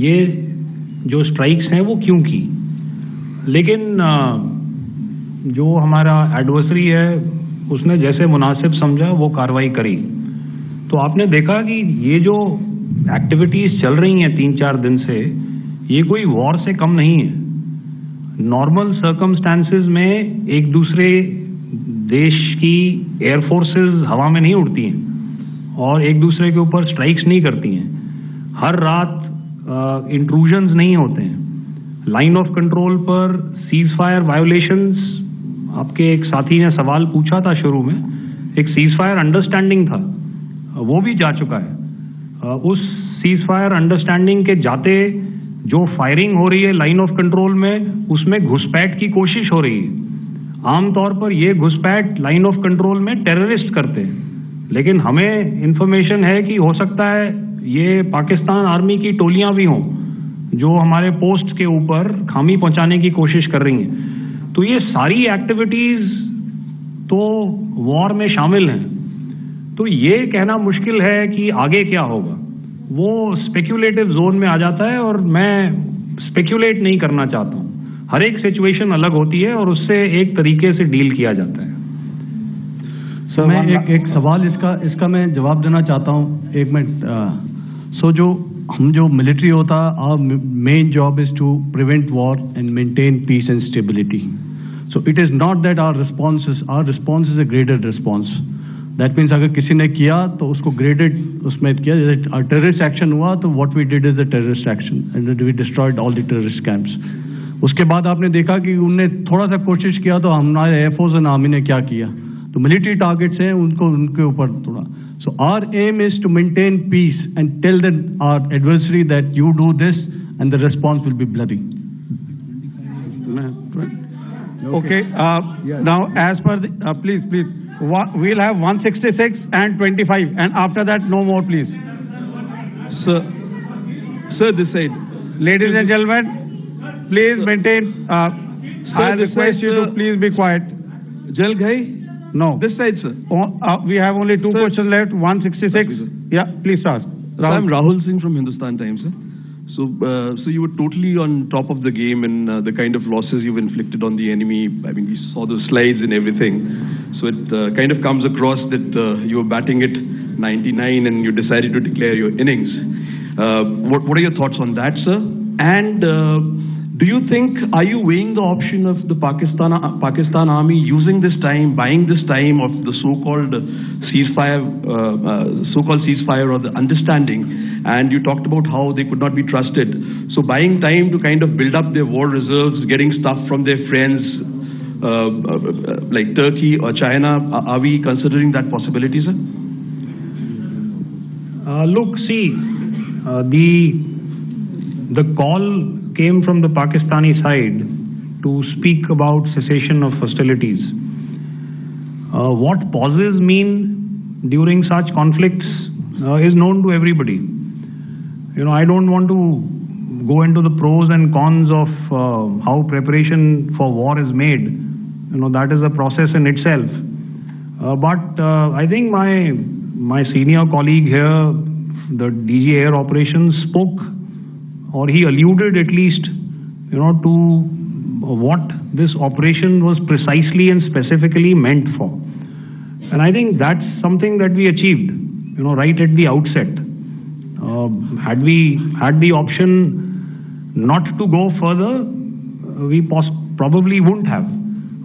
ये जो स्ट्राइक्स हैं वो क्यों की। लेकिन जो हमारा एडवर्सरी है उसने जैसे मुनासिब समझा वो कार्रवाई करी। तो आपने देखा कि ये जो एक्टिविटीज चल रही हैं 3-4 दिन से, ये कोई वॉर से कम नहीं है। नॉर्मल सर्कमस्टांसेस में एक दूसरे देश की एयरफोर्सेस हवा में नहीं उड़ती हैं और एक दूसरे के ऊपर स्ट्राइक्स नहीं करती हैं। हर रात इंट्रूजन्स नहीं होते हैं। लाइन ऑफ कंट्रोल पर सीज फायर वायोलेशंस, आपके एक साथी ने सवाल पूछा था शुरू में, एक सीज फायर अंडरस्टैंडिंग था, वो भी जा चुका है। उस सीज फायर अंडरस्टैंडिंग के जाते जो फायरिंग हो रही है लाइन ऑफ कंट्रोल में, उसमें घुसपैठ की कोशिश हो रही है। आमतौर पर ये घुसपैठ लाइन ऑफ कंट्रोल में टेररिस्ट करते हैं, लेकिन हमें इंफॉर्मेशन है कि हो सकता है ये पाकिस्तान आर्मी की टोलियां भी हों जो हमारे पोस्ट के ऊपर खामी पहुंचाने की कोशिश कर रही हैं। तो ये सारी एक्टिविटीज तो वॉर में शामिल हैं। तो ये कहना मुश्किल है कि आगे क्या होगा, वो स्पेक्यूलेटिव जोन में आ जाता है और मैं स्पेक्यूलेट नहीं करना चाहता हूँ। हर एक सिचुएशन अलग होती है और उससे एक तरीके से डील किया जाता है। सर, मैं एक सवाल इसका मैं जवाब देना चाहता हूँ, 1 मिनट। जो मिलिट्री होता, our main job is to prevent war and maintain peace and stability. So it is not that our response is a graded response. That means अगर किसी ने किया तो उसको graded उसमें किया। जैसे terrorist action हुआ तो what we did is the terrorist action and we destroyed all the terrorist camps. उसके बाद आपने देखा कि उनने थोड़ा सा कोशिश किया तो हमारे एयरफोर्स एंड आर्मी ने क्या किया, तो मिलिट्री टारगेट्स हैं उनके ऊपर थोड़ा। So our aim is to maintain peace and tell our adversary that you do this and the response will be bloody. Okay. Now, as per the, please, we'll have 166 and 25, and after that, no more, please. Sir, this side. Ladies and gentlemen, please maintain. I request you to please be quiet. Jal gaye? No. This side, sir. We have only 2 questions left. 166. Yeah, please ask. I'm Rahul Singh from Hindustan Times, sir. So you were totally on top of the game in the kind of losses you've inflicted on the enemy. I mean, we saw the slides and everything. So it kind of comes across that you were batting it 99 and you decided to declare your innings. What are your thoughts on that, sir? And do you think, are you weighing the option of the Pakistan army using this time, buying this time of the so-called ceasefire or the understanding? And you talked about how they could not be trusted. So buying time to kind of build up their war reserves, getting stuff from their friends like Turkey or China, are we considering that possibility, sir? Look, see, the call came from the Pakistani side to speak about cessation of hostilities. What pauses mean during such conflicts is known to everybody. You know, I don't want to go into the pros and cons of how preparation for war is made. You know, that is a process in itself. But I think my senior colleague here, the DG Air Operations, spoke, or he alluded at least, you know, to what this operation was precisely and specifically meant for. And I think that's something that we achieved, you know, right at the outset. Had we had the option not to go further, we probably wouldn't have.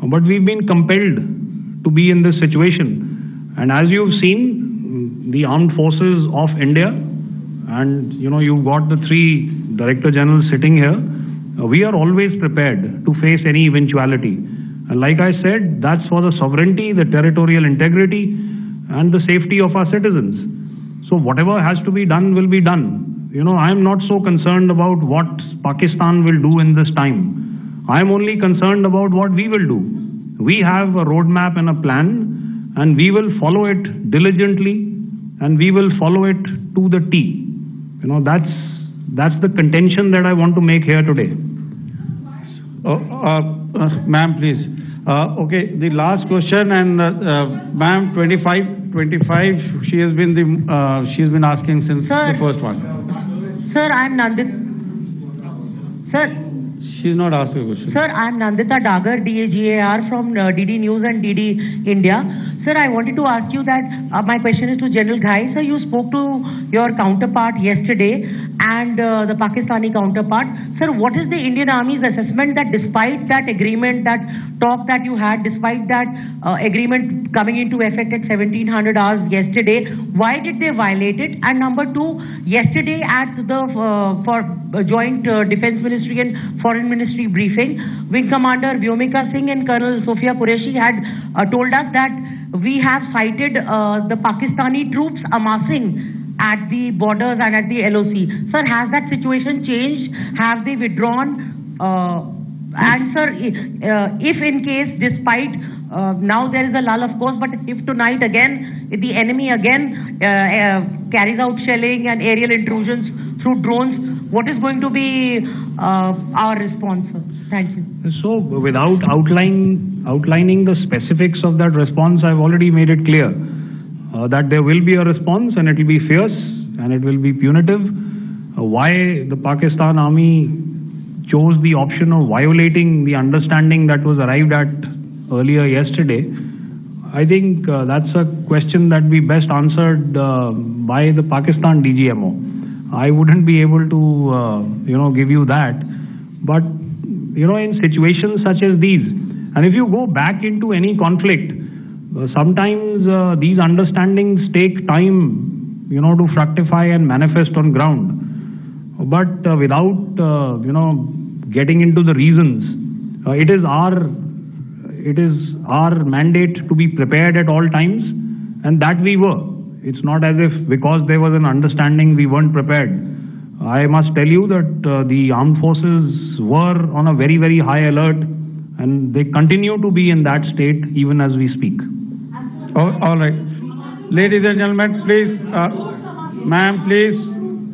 But we've been compelled to be in this situation. And as you've seen, the armed forces of India, and you know, you've got the three Director Generals sitting here, we are always prepared to face any eventuality. And like I said, that's for the sovereignty, the territorial integrity, and the safety of our citizens. So whatever has to be done will be done. You know, I'm not so concerned about what Pakistan will do in this time. I'm only concerned about what we will do. We have a roadmap and a plan, and we will follow it diligently, and we will follow it to the T. You know, that's the contention that I want to make here today. Ma'am, please. Okay, the last question, and ma'am, 25. She has been asking since the first one. Sir, I'm Nandita. Sir. She's not asking a question. Sir, I'm Nandita Dagar, DAGAR from DD News and DD India. Sir, I wanted to ask you that my question is to General Ghai. Sir, you spoke to your counterpart yesterday and the Pakistani counterpart. Sir, what is the Indian Army's assessment that despite that agreement, that talk that you had, despite that agreement coming into effect at 1700 hours yesterday, why did they violate it? And number two, yesterday at the Joint Defense Ministry and Foreign Ministry briefing, Wing Commander Vyomika Singh and Colonel Sophia Qureshi had told us that we have cited the Pakistani troops amassing at the borders and at the LOC. Sir, has that situation changed? Have they withdrawn? And sir, if in case, despite now there is a lull, of course, but if tonight again the enemy again carries out shelling and aerial intrusions through drones, what is going to be our response, sir? Thank you. So, without outlining the specifics of that response, I've already made it clear that there will be a response, and it will be fierce and it will be punitive. Why the Pakistan Army chose the option of violating the understanding that was arrived at earlier yesterday, I think that's a question that we best answered by the Pakistan DGMO. I wouldn't be able to, give you that. But, in situations such as these, and if you go back into any conflict, sometimes these understandings take time, to fructify and manifest on ground. But without, getting into the reasons, it is our mandate to be prepared at all times, and that we were. It's not as if because there was an understanding we weren't prepared. I must tell you that the armed forces were on a very, very high alert, and they continue to be in that state even as we speak. All right. Ladies and gentlemen, please, ma'am, please.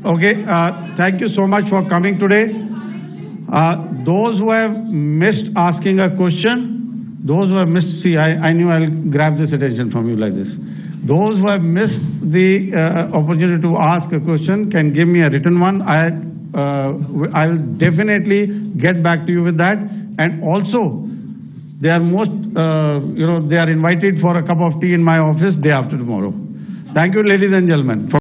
Okay, thank you so much for coming today. Those who have missed asking a question, those who have missed, see, I knew I'll grab this attention from you like this. Those who have missed the opportunity to ask a question can give me a written one. I'll definitely get back to you with that. And also, they are they are invited for a cup of tea in my office day after tomorrow. Thank you, ladies and gentlemen.